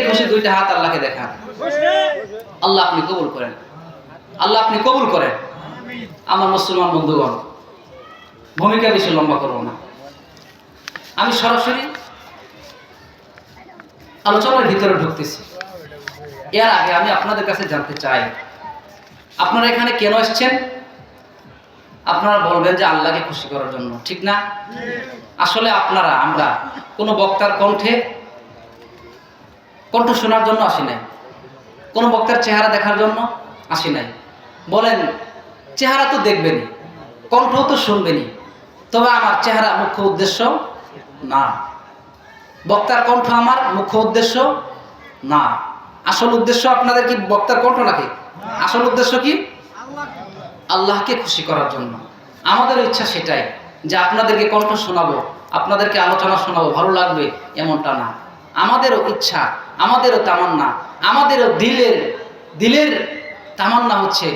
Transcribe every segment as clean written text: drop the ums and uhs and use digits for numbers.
খুশি দুইটা হাত আল্লাহকে দেখান। আল্লাহ আপনি কবুল করেন, আল্লাহ আপনি কবুল করেন। আমার মুসলমান বন্ধুগণ, ভূমিকা বেশি লম্বা করবো না, আমি সরাসরি আলোচনার ভিতরে ঢুকতেছি। এর আগে আমি আপনাদের কাছে জানতে চাই, আপনারা এখানে কেন এসেছেন? আপনারা বলবেন যে আল্লাহকে খুশি করার জন্য, ঠিক না? আসলে আমরা কোনো বক্তার কণ্ঠ শোনার জন্য আসি নাই, কোনো বক্তার চেহারা দেখার জন্য আসি নাই। বলেন, চেহারা তো দেখবেনই, কণ্ঠ তো শুনবেনই, তবে আমার চেহারা মুখ্য উদ্দেশ্য না, বক্তার কণ্ঠ আমার মুখ্য উদ্দেশ্য না। আসল উদ্দেশ্য আপনাদের কি বক্তার কণ্ঠ নাকি? আসল উদ্দেশ্য কি? আল্লাহকে খুশি করার জন্য। আমাদের ইচ্ছা সেটাই যে আপনাদেরকে কণ্ঠ শোনাবো, আপনাদেরকে আলোচনা শোনাবো, ভালো লাগবে এমনটা না। আমাদেরও ইচ্ছা, আমাদেরও তামান্না, আমাদেরও দিলের তামান্না হচ্ছে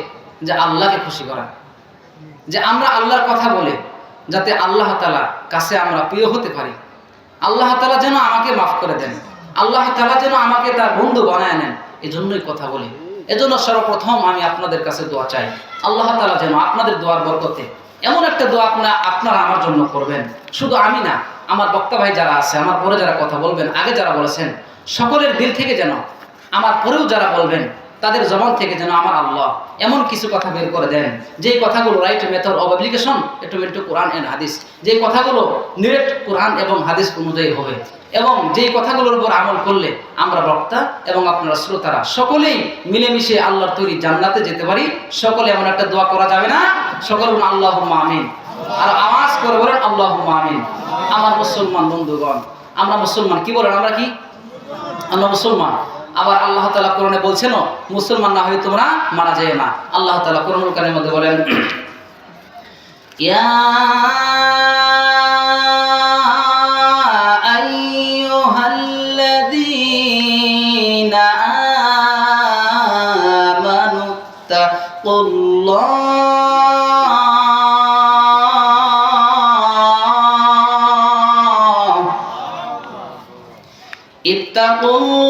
যে আল্লাহকে খুশি করা, যে আমরা আল্লাহর কথা বলে যাতে আল্লাহ তাআলা কাছে আমরা প্রিয় হতে পারি। আল্লাহ তাআলা যেন আমাকে মাফ করে দেন, আল্লাহ তাআলা যেন আমাকে তার বন্ধু বানায় নেন, এজন্যই কথা বলি। এজন্য সর্বপ্রথম আমি আপনাদের কাছে দোয়া চাই, আল্লাহ তাআলা যেন আপনাদের দোয়ার বরকতে এমন একটা দোয়া আপনারা আমার জন্য করবেন। শুধু আমি না, আমার বক্তা ভাই যারা আছে, আমার পরে যারা কথা বলবেন, আগে যারা বলেছেন, সকলের দিল থেকে যেন, আমার পরেও যারা বলবেন, তাদের জবান থেকে যেন আমার আল্লাহ এমন কিছু কথা বের করে দেন, যেই কথাগুলো right method of application to Quran and Hadith, যেই কথাগুলো নিরেট কোরআন এবং হাদিস অনুযায়ী হবে, এবং যেই কথাগুলোর উপর আমল করলে আমরা বক্তা এবং আপনারা শ্রোতারা সকলেই মিলেমিশে আল্লাহর তৈরি জান্নাতে যেতে পারি। সকলে এমন একটা দোয়া করা যাবে না? সকলে বলুন আল্লাহুম্মা আমিন, আর আওয়াজ করে বলেন আল্লাহুম্মা আমিন। আমার মুসলমান বন্ধুগণ, আমরা মুসলমান, কি বলেন? আমরা কি? আমরা মুসলমান। আবার আল্লাহ তাআলা কোরআনে বলছেন, মুসলমান না হয়ে তোমরা মারা যায় না। আল্লাহ তাআলা কোরআনুল কারীমের মধ্যে বলেন, ইয়া আইয়ুহাল্লাযীনা আমানু তাকুল্লাহ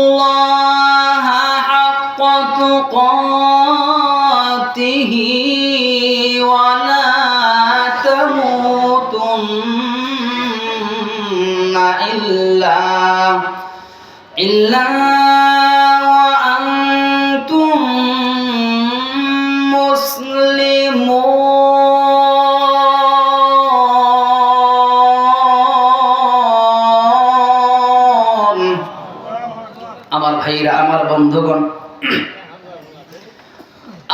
ইত্তাকুল্লাহা হাক্কা তুকাতিহি ওয়া লা তামুতুন্না ইল্লা ওয়া আনতুম মুসলিমুন। আমার ভাইরা, আমার বন্ধুগণ,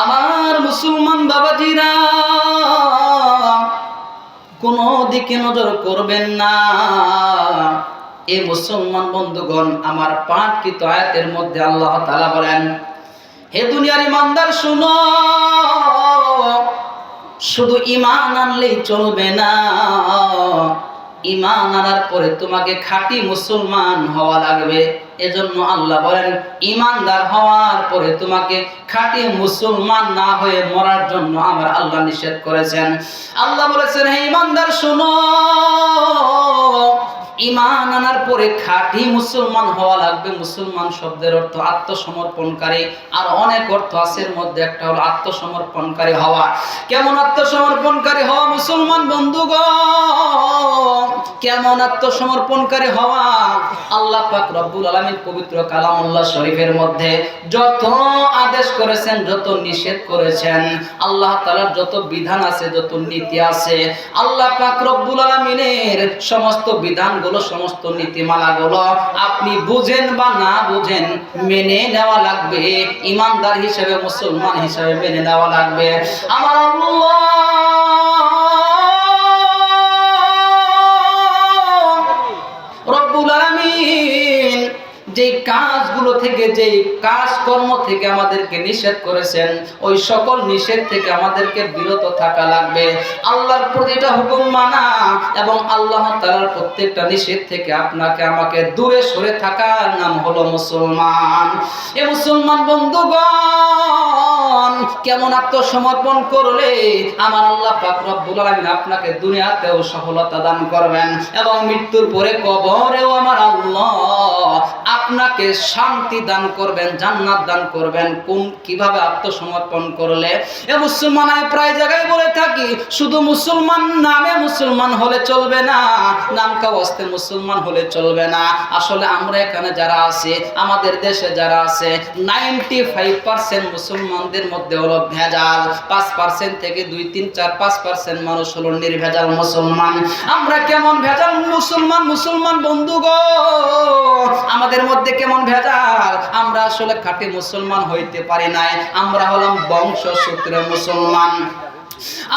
আমার মুসলমান বাবাজিরা, কোনো দিকে নজর করবেন না। এই মুসলমান বন্ধুগণ, আমার পাঠকৃত আয়াতের মধ্যে আল্লাহ তাআলা বলেন, হে দুনিয়ার ইমানদার শুনো, শুধু ঈমান আনলেই চলবে না, ঈমান আনার পরে তোমাকে খাঁটি মুসলমান হওয়া লাগবে। এজন্য আল্লাহ বলেন, ঈমানদার হওয়ার পরে তোমাকে খাঁটি মুসলমান না হয়ে মরার জন্য আমার আল্লাহ নিষেধ করেছেন। আল্লাহ বলেছেন, হে ঈমানদার শোনো, ঈমান আনার পরে খাঁটি মুসলমান হওয়া লাগবে। মুসলমান শব্দের অর্থ আত্মসমর্পণকারী, আর অনেক অর্থ আছে, এর মধ্যে একটা হলো আত্মসমর্পণকারী হওয়া। কেমন আত্মসমর্পণকারী হওয়া মুসলমান বন্ধুগণ? কেমন আত্মসমর্পণকারী হওয়া? আল্লাহ পাক রব্বুল আলামিন পবিত্র কালামুল্লাহ শরীফের মধ্যে যত আদেশ করেছেন, যত নিষেধ করেছেন, আল্লাহ তাআলার যত বিধান আছে, যত নীতি আছে, আল্লাহ পাক রব্বুল আলামিনের সমস্ত বিধানগুলো, সমস্ত নীতিমালাগুলো আপনি বুঝেন বা না বুঝেন মেনে নেওয়া লাগবে। ঈমানদার হিসেবে, মুসলমান হিসেবে মেনে নেওয়া লাগবে। আমার আল্লাহ রব্বুল আলামিন যে কাজগুলো থেকে, যে কাজকর্ম থেকে আমাদেরকে নিষেধ করেছেন, ওই সকল নিষেধ থেকে আমাদেরকে বিরত থাকা লাগবে। আল্লাহর প্রতিটা হুকুম মানা এবং আল্লাহ তাআলার প্রত্যেকটা নিষেধ থেকে আপনাকে আমাকে দূরে সরে থাকার নাম হলো মুসলমান। এ মুসলমান বন্ধুগণ, কেমন আত্মসমর্পণ করলে আমার আল্লাহ পাক রব্বুল আলামিন আপনাকে দুনিয়াতেও সফলতা দান করবেন এবং মৃত্যুর পরে কবরেও আমার আল্লাহ আপনাকে শান্তি দান করবেন, জান্নাত দান করবেন। কিভাবে আত্মসমর্পণ করলে? এ মুসলমান, আমি প্রায় জায়গায় বলে থাকি, শুধু মুসলমান নামে মুসলমান হলে চলবে না, নাম কাওয়াস্তে মুসলমান হলে চলবে না। আসলে আমরা এখানে যারা আছে, আমাদের দেশে যারা আছে, 95% মুসলমানদের মধ্যে হলো ভেজাল। 5% থেকে 2, 3, 4, 5% মানুষ হলো নির্ভেজাল মুসলমান। আমরা কেমন ভেজাল মুসলমান? মুসলমান বন্ধুগণ, আমাদের মধ্যে কেমন ভেজাল? আমরা আসলে খাঁটি মুসলমান হইতে পারি নাই। আমরা হলাম বংশসূত্রে মুসলমান,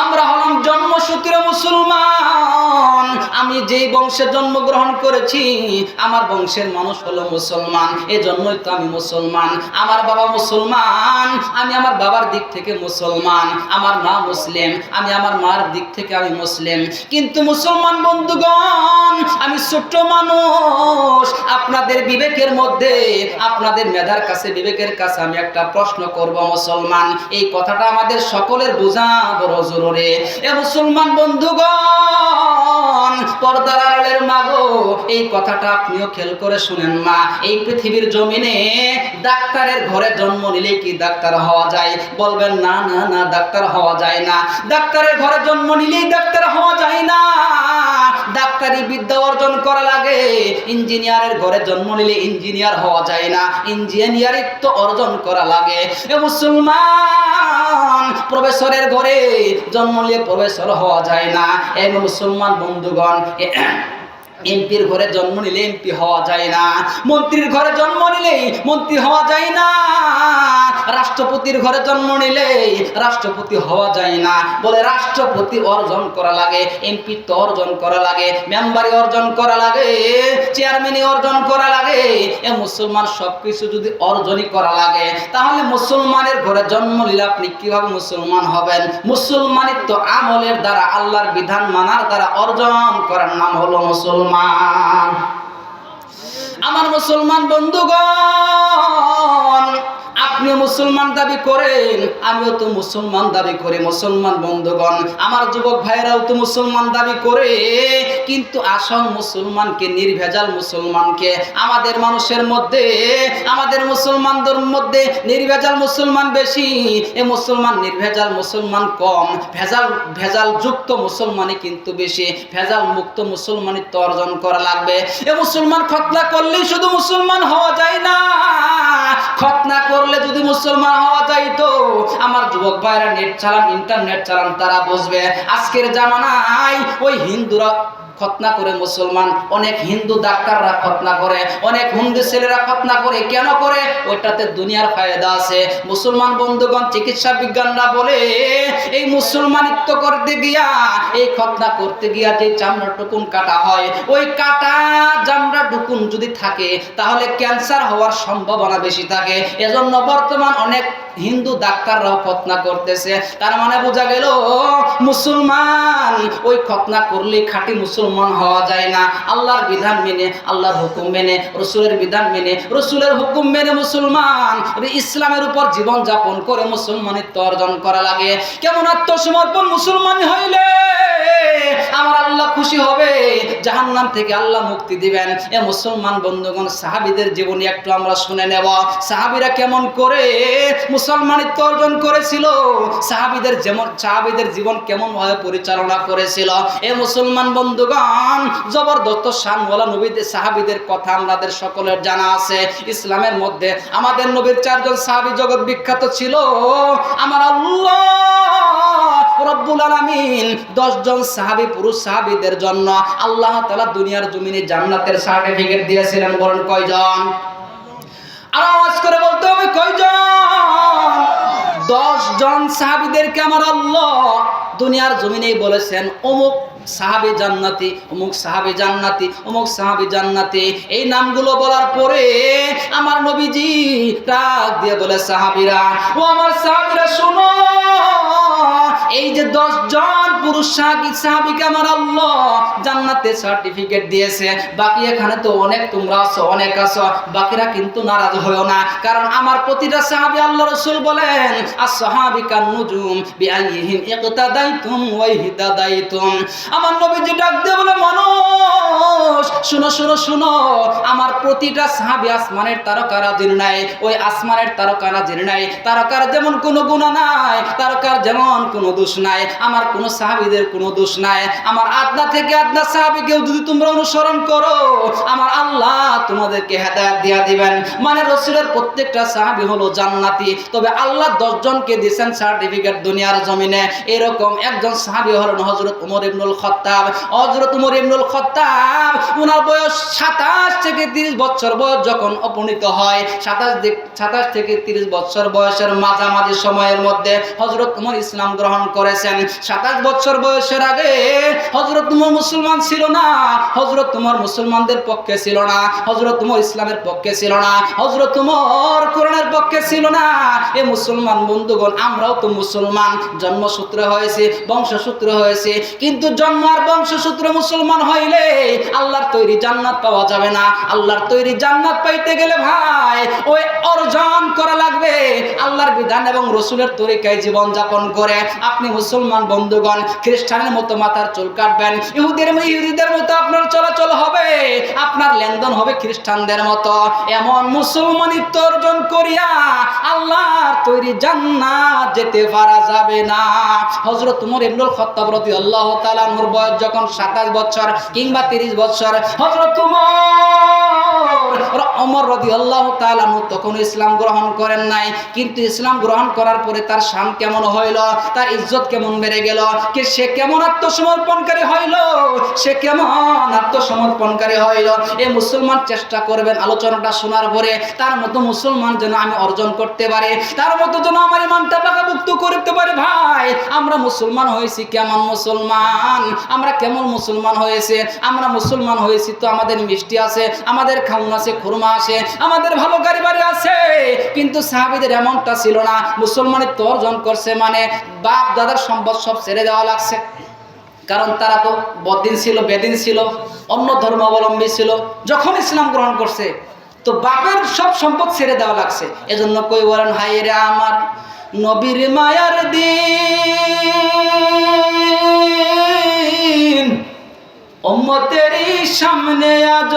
আমরা হলাম জন্মসূত্রে মুসলমান। আমি যেই বংশে জন্মগ্রহণ করেছি, আমার বংশের মানুষ হলো মুসলমান, এজন্যই তো আমি মুসলমান। আমার বাবা মুসলমান, আমি আমার বাবার দিক থেকে মুসলমান। আমার মা মুসলিম, আমি আমার মার দিক থেকে আমি মুসলিম। কিন্তু মুসলমান বন্ধুগণ, আমি ছোট্ট মানুষ, আপনাদের বিবেকের মধ্যে, আপনাদের মেধার কাছে, বিবেকের কাছে আমি একটা প্রশ্ন করব। মুসলমান, এই কথাটা আমাদের সকলের বোঝা বড় জরুরি। এ মুসলমান বন্ধুগণ, পর্দার আড়ালের মা গো, এই কথাটা আপনিও খেয়াল করে শুনেন মা। এই পৃথিবীর জমিনে ডাক্তারের ঘরে জন্ম নিলে কি ডাক্তার হওয়া যায়? বলবেন না না না, ডাক্তার হওয়া যায় না। ডাক্তারের ঘরে জন্ম নিলেই ডাক্তার হওয়া যায় না, ডাক্তারি বিদ্যা অর্জন করা লাগে। ইঞ্জিনিয়ারের ঘরে জন্ম নিলে ইঞ্জিনিয়ার হওয়া যায় না, ইঞ্জিনিয়ারিত্ব অর্জন করা লাগে। এ মুসলমান, প্রফেসরের ঘরে জন্ম নিলে প্রফেসর হওয়া যায় না। এই মুসলমান বন্ধুগণ, এমপির ঘরে জন্ম নিলে এমপি হওয়া যায় না, মন্ত্রীর ঘরে জন্ম নিলে মন্ত্রী হওয়া যায় না, রাষ্ট্রপতির ঘরে জন্ম নিলে রাষ্ট্রপতি হওয়া যায় না। বলে রাষ্ট্রপতি অর্জন করা লাগে, এমপি তো অর্জন করা লাগে, মেম্বারি অর্জন করা লাগে, চেয়ারম্যানই অর্জন করা লাগে। এ মুসলমান, সবকিছু যদি অর্জনই করা লাগে, তাহলে মুসলমানের ঘরে জন্ম নিলে আপনি কিভাবে মুসলমান হবেন? মুসলমানিত্ব আমলের দ্বারা, আল্লাহর বিধান মানার দ্বারা অর্জন করার নাম হলো মুসলমান। আমার মুসলমান বন্ধুগণ, আপনিও মুসলমান দাবি করেন, আমিও তো মুসলমান দাবি করি। মুসলমান বন্ধুগণ, আমার যুবক ভাইরাও তো মুসলমান দাবি করে, কিন্তু আসল মুসলমানকে, নির্ভেজাল মুসলমানকে, আমাদের মানুষের মধ্যে, আমাদের মুসলমানদের মধ্যে নির্ভেজাল মুসলমান বেশি, এ মুসলমান নির্ভেজাল মুসলমান কম। ভেজাল যুক্ত মুসলমানই কিন্তু বেশি। ভেজাল মুক্ত মুসলমানিত্ব অর্জন করা লাগবে। এ মুসলমান, খতনা করলেই শুধু মুসলমান হওয়া যায় না। খতনা করলে যদি মুসলমান হওয়া যাইতো, আমার যুবক ভাইরা নেট চালান, ইন্টারনেট চালান, তারা বুঝবে। আজকের জামানায় ওই হিন্দুরা খতনা করে মুসলমান, অনেক হিন্দু ডাক্তাররা খতনা করে, অনেক হিন্দু ছেলেরা খতনা করে। কেন করে? ওইটাতে দুনিয়ার ফায়দা আছে। মুসলমান বন্ধুগণ, চিকিৎসা বিজ্ঞানরা বলে, এই মুসলমানিত্ব করতে গিয়া, এই খতনা করতে গিয়া যে চামড়া টুকুন কাটা হয়, ওই কাটা চামড়া টুকুন যদি থাকে, তাহলে ক্যান্সার হওয়ার সম্ভাবনা বেশি থাকে। এজন্য বর্তমান অনেক হিন্দু ডাক্তাররাও খতনা করতেছে। তার মানে বোঝা গেল, মুসলমান ওই খতনা করলে খাঁটি মুসলমান হওয়া যায় না। আল্লাহর বিধান মেনে, আল্লাহর হুকুম মেনে, রসুলের বিধান মেনে, রসুলের হুকুম মেনে মুসলমান ইসলামের উপর জীবন যাপন করে মুসলমানিত্ব অর্জন করা লাগে। কেমন আত্মসমর্পণ মুসলমান হইলে আমার আল্লাহ খুশি হবে, জাহান্নাম থেকে আল্লাহ মুক্তি দিবেন। এ মুসলমান বন্ধুগণ, সাহাবীদের জীবনী একটু আমরা শুনে নেব। সাহাবীরা কেমন করে মুসলমানিত্ব অর্জন করেছিল, সাহাবীদের জীবন কেমন ভাবে পরিচালনা করেছিল। এ মুসলমান বন্ধুগণ, জবরদস্ত শানওয়ালা নবীদের, সাহাবীদের কথা আমাদের সকলের জানা আছে। ইসলামের মধ্যে আমাদের নবীর 4 জন সাহাবী জগৎ বিখ্যাত ছিল। আমার আল্লাহ রব্বুল আলামিন 10 জন সাহাবী, পুরুষ সাহাবীদের জন্য আল্লাহ তাআলা দুনিয়ার জমিনে জান্নাতের সার্টিফিকেট দিয়েছিলেন। বলেন কয়জন? আওয়াজ করে বলতে হবে, কয়জন? 10 জন সাহাবীদেরকে আমার আল্লাহ দুনিয়ার জমিনেই বলেছেন, অমুক সাহাবী জান্নাতি, অমুক সাহাবী জান্নাতি, অমুক সাহাবী জান্নাতি। এই নামগুলো বলার পরে আমার নবীজি ডাক দিয়ে বলে, সাহাবীরা, ও আমার সাহাবীরা শোনো, এই যে 10 জন পুরুষ সাহাবীকে আমার আল্লাহ জান্নাতে সার্টিফিকেট দিয়েছে, বাকি এখানে তো অনেক তোমরা আছো, অনেক আছো, বাকিরা কিন্তু নারাজ হয়ো না, কারণ আমার প্রতিটা সাহাবী আল্লাহ রাসূল বলেন as-সাহাবী কান-নুজুম বিআইহিম ইকতাদাইতুম ওয়া ইহতাদাইতুম। আমার নবীজি ডাক দিয়ে বলে, মানুষ শুনো শুনো শুনো, আমার প্রতিটা সাহাবী আসমানের তারকারাজির নাই, ওই আসমানের তারকারাজির নাই, তারকার যেমন কোনো গুনাহ নাই, তারকার যেমন কোনো দোষ নাই, আমার কোনো সাহাবীদের কোনো দোষ নাই। আমার আদনা থেকে আদনা সাহাবীকেও যদি তোমরা অনুসরণ করো, আমার আল্লাহ তোমাদেরকে হেদায়েত দিয়া দিবেন। মানে রাসূলের প্রত্যেকটা সাহাবী হলো জান্নাতি, তবে আল্লাহ 10 জনকে দিয়েছেন সার্টিফিকেট দুনিয়ার জমিনে। এরকম একজন সাহাবী হলেন হযরত ওমর ইবনুল খাত্তাব। হযরত ওমর ইবনুল খাত্তাব, ওনার বয়স 27 থেকে 30 বছর বয়স যখন উপনীত হয়, 27 থেকে 30 বছর বয়সের মাঝামাঝি সময়ের মধ্যে হযরত ওমর ইসলাম গ্রহণ করেছেন। 27 বছর বয়সের আগে হযরত ওমর মুসলমান ছিল না, হযরত ওমর মুসলমানদের পক্ষে ছিল না, হযরত ওমর ইসলামের পক্ষে ছিল না, হযরত ওমর কোরআনের পক্ষে ছিল না। এ মুসলমান বন্ধুগণ, আমরাও তো মুসলমান, জন্মসূত্রে হয়েছে, বংশসূত্রে হয়েছে, কিন্তু জন্ম আর বংশসূত্রে মুসলমান হইলে আল্লাহর তৈরি জান্নাত পাওয়া যাবে না। আল্লাহর তৈরি জান্নাত পাইতে গেলে ভাই ওই অর্জন করা লাগবে আল্লাহর বিধান এবং রাসূলের তরিকায় জীবন যাপন করে। আপনি মুসলমান বন্ধুগণ খ্রিস্টানের মতো মাথার চুল কাটবেন, ইহুদিদের মতো আপনার চলাচল হবে, আপনার লেনদেন হবে খ্রিস্টানদের মতো, এমন মুসলমানিত্ব অর্জন করিয়া আল্লাহর তৈরি জান্নাত যেতে পারা যাবে না। হযরত ওমর ইবনুল খাত্তাব রাদিয়াল্লাহু তাআলা আনহুর বয়স যখন 27 বছর কিংবা 30 বছর, হযরত ওমর রাদিয়াল্লাহু তাআলা আনহু তখন ইসলাম গ্রহণ করেন নাই, কিন্তু ইসলাম গ্রহণ করার পরে তার শান কেমন হইল, তার ইজ্জত কেমন বেড়ে গেল, কে সে কেমন আত্মসমর্পণকারী হইল, সে কেমন আত্মসমর্পণকারী হইল। এই মুসলমান চেষ্টা করবেন আলোচনাটা শোনার পরে তার মতো মুসলমান যেন আমি অর্জন করতে পারি, তার মতো যেন আমার ইমানটা পাকাপোক্ত করতে পারি। ভাই আমরা মুসলমান হয়েছি কেমন মুসলমান, আমরা কেমন মুসলমান হয়েছে, আমরা মুসলমান হয়েছি তো আমাদের মিষ্টি আছে, আমাদের খাউন আছে, খুরমা আছে, আমাদের ভালো গাড়ি বাড়ি আছে, কিন্তু সাহাবীদের এমনটা ছিল না। মুসলমানের তো অর্জন করছে মানে বাপ দাদার সম্পদ সব ছেড়ে দেওয়া লাগছে, কারণ তারা তো বদ্দিন ছিল, বেদিন ছিল, অন্য ধর্মাবলম্বী ছিল। যখন ইসলাম গ্রহণ করছে তো বাপের সব সম্পদ ছেড়ে দেওয়া লাগছে। এজন্য কই বলেন, হায় রে আমার নবীর মায়ার দিন, উম্মতেরই সামনে আজ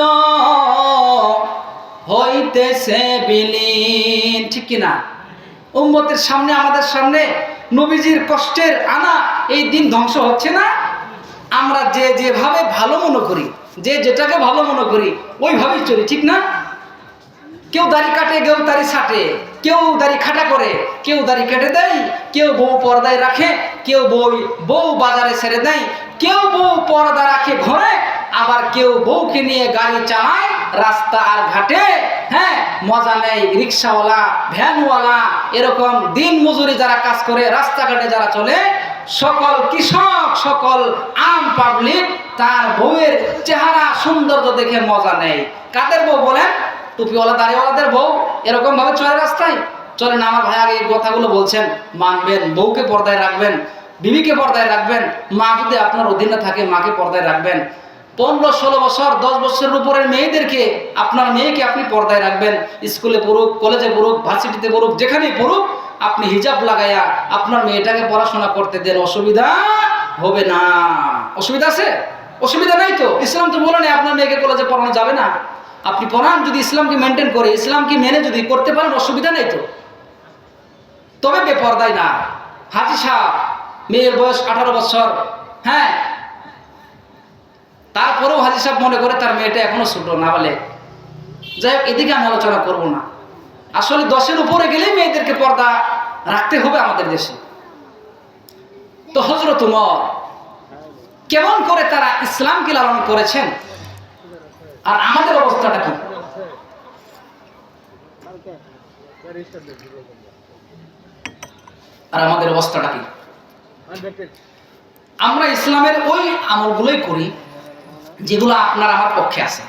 হইতেছে বিলীন। ঠিক কিনা? উম্মতের সামনে, আমাদের সামনে নবীজির কষ্টের আনা এই দিন ধ্বংস হচ্ছে না। আমরা যে যেভাবে ভালো মনে করি, যে যেটাকে ভালো মনে করি ওইভাবেই চলি, ঠিক না? কেউ দাড়ি কাটে, কেউ দাড়ি ছাটে, কেউ দাড়ি খাটা করে, কেউ দাড়ি কেটে দেয়, কেউ বউ পর্দায় রাখে, কেউ বউ বাজারে ছেড়ে দেয়, কেউ বউ পর্দা রাখে ঘরে, আবার কেউ বউকে নিয়ে গাড়ি চালায় রাস্তা আর ঘাটে। হ্যাঁ, মজা নেই রিক্সাওয়ালা, ভ্যানওয়ালা, এরকম দিন মজুরি যারা কাজ করে, রাস্তাঘাটে যারা চলে, সকল কৃষক, সকল আম পাবলিক তার বউয়ের চেহারা সৌন্দর্য দেখে মজা নেই। কাদের বউ বলেন? টুপিওয়ালা দাড়িওয়ালাদের বউ এরকম ভাবে চলে রাস্তায় চলে না। আমার ভাই আগে এই কথাগুলো বলছেন, মানবেন, বউকে পর্দায় রাখবেন, বিবিকে পর্দায় রাখবেন, মা যদি আপনার অধীনে থাকে মাকে পর্দায় রাখবেন। 15-16 বছর 10 বছরের উপরের মেয়েদেরকে, আপনার মেয়েকে আপনি পর্দায় রাখবেন। স্কুলে পড়ুক, কলেজে পড়ুক, ভার্সিটিতে পড়ুক, যেখানেই পড়ুক, আপনি হিজাব লাগাইয়া আপনার মেয়েটাকে পড়াশোনা করতে দেন, অসুবিধা হবে না। অসুবিধা আছে? অসুবিধা নাই তো। ইসলাম তো বলে না আপনার মেয়েকে কলেজে পড়ানো যাবে না। আপনি পড়ান, যদি ইসলামকে মেনটেন করে, ইসলামকে মেনে যদি করতে পারেন, অসুবিধা নেই তো। তবে বেপরদায় না। হাজি সাহেব, মেয়ের বয়স 18 বছর, হ্যাঁ, তারপরেও হাজি সাহেব মনে করে তার মেয়েটা এখনো ছোট, না বলে। যাই হোক, এদিকে আমি আলোচনা করবো না। আসলে 10-এর উপরে গেলেই মেয়েদেরকে পর্দা রাখতে হবে আমাদের দেশে। তো হযরত ওমর কেমন করে তারা ইসলামকে লালন করেছেন, আর আমাদের অবস্থাটা কি? আর আমাদের অবস্থাটা কি? আমরা ইসলামের ওই আমলগুলোই করি যেগুলো আপনার আমার পক্ষে আছে।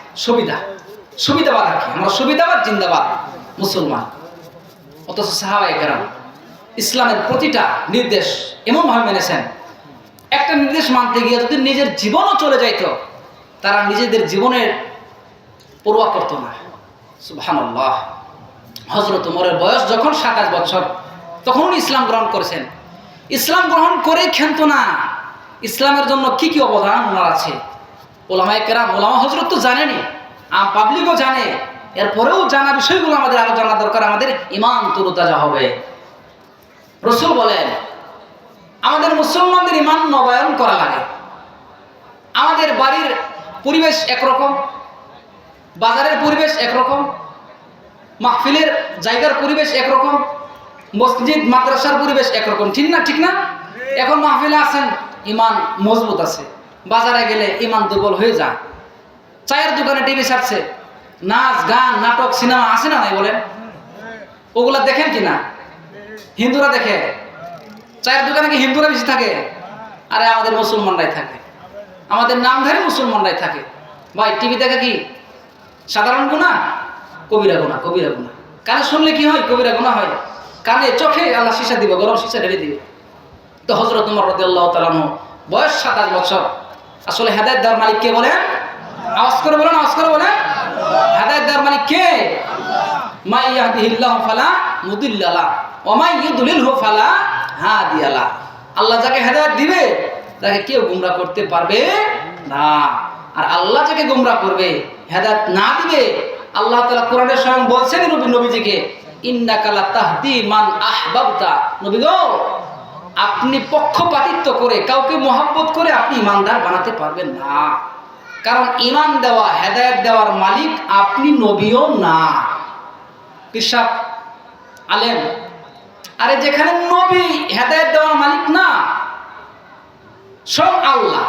সুবিধাবাদ আর কি, আমরা সুবিধাবাদ জিন্দাবাদ মুসলমান। অথচ সাহাবায়ে কেরাম ইসলামের প্রতিটা নির্দেশ এমনভাবে মেনেছেন, একটা নির্দেশ মানতে গিয়ে যদি নিজের জীবনও চলে যাইত, তারা নিজেদের জীবনের পরোয়া করত না। সুবহানাল্লাহ। হযরত ওমরের বয়স যখন 27 বছর, তখন উনি ইসলাম গ্রহণ করেছেন। ইসলাম গ্রহণ করে ক্ষান্ত না, ইসলামের জন্য কি কি অবদান ওনার আছে। ওলামায়ে কেরাম, ওলামা হযরত তো জানেনি, পাবলিকও জানে, এরপরেও জানা বিষয়গুলো আমাদের আরো জানা দরকার। আমাদের ঈমান তরুতাজা হবে। রাসূল বলেন, আমাদের মুসলমানদের ঈমান নবায়ন করা লাগে। আমাদের বাড়ির পরিবেশ একরকম, বাজারের পরিবেশ একরকম, মাহফিলের জায়গার পরিবেশ একরকম, মসজিদ মাদ্রাসার পরিবেশ একরকম, ঠিক না? ঠিক না? এখন মাহফিলে আছেন, ঈমান মজবুত আছে, বাজারে গেলে ঈমান দুর্বল হয়ে যায়। চায়ের দোকানে টিভি ছাড়ছে, নাচ গান নাটক সিনেমা আছে না নাই বলেন? ওগুলা দেখেন কি না? হিন্দুরা দেখে। চায়ের দোকানে কি হিন্দুরা বেশি থাকে? আরে আমাদের মুসলমানরাই থাকে, আমাদের নামধারী মুসলমানরাই থাকে। ভাই, টিভি দেখা কি সাধারণ গুনাহ? কবিরা গুনাহ, কবিরা গুনাহ। কানে শুনলে কি হয়? কবিরা গুনাহ হয়। কানে চোখে আল্লাহ শিশা দিবে, গরম শিশা ঢেলে দিবে। তো হযরত ওমর রাদিয়াল্লাহু তাআলা আনহু বয়স 27 বছর। আসলে হেদায়েত দেওয়ার মালিক কে বলেন? আওয়াজ করে বলেন, আওয়াজ করে বলেন। হেদায়েত দেওয়ার মালিক কে? মা ইয়াহদিহিল্লাহু ফালা মুদিল্লা লাহু ওয়া মা ইউদ্লিলহু ফালা হাদিয়া লাহু। আল্লাহ যাকে হেদায়েত দিবে, তাকে কেউ গোমরাহ করতে পারবে না। আর আল্লাহ যাকে গোমরাহ করবে, হেদায়েত না দিবে, আল্লাহ তাআলা কোরআনে স্বয়ং বলছেন নবীজিকে, ইন্নাকা লাতাহদি মান আহবাবতা। নবী গো, আপনি পক্ষপাতিত্ব করে, কাউকে মহব্বত করে আপনি ঈমানদার বানাতে পারবেন না। কারণ ঈমান দেওয়া, হেদায়েত দেওয়ার মালিক আপনি নবীও না। কিসাব আলেম, আরে যেখানে নবী হেদায়েত দেওয়ার মালিক না, স্বয়ং আল্লাহ।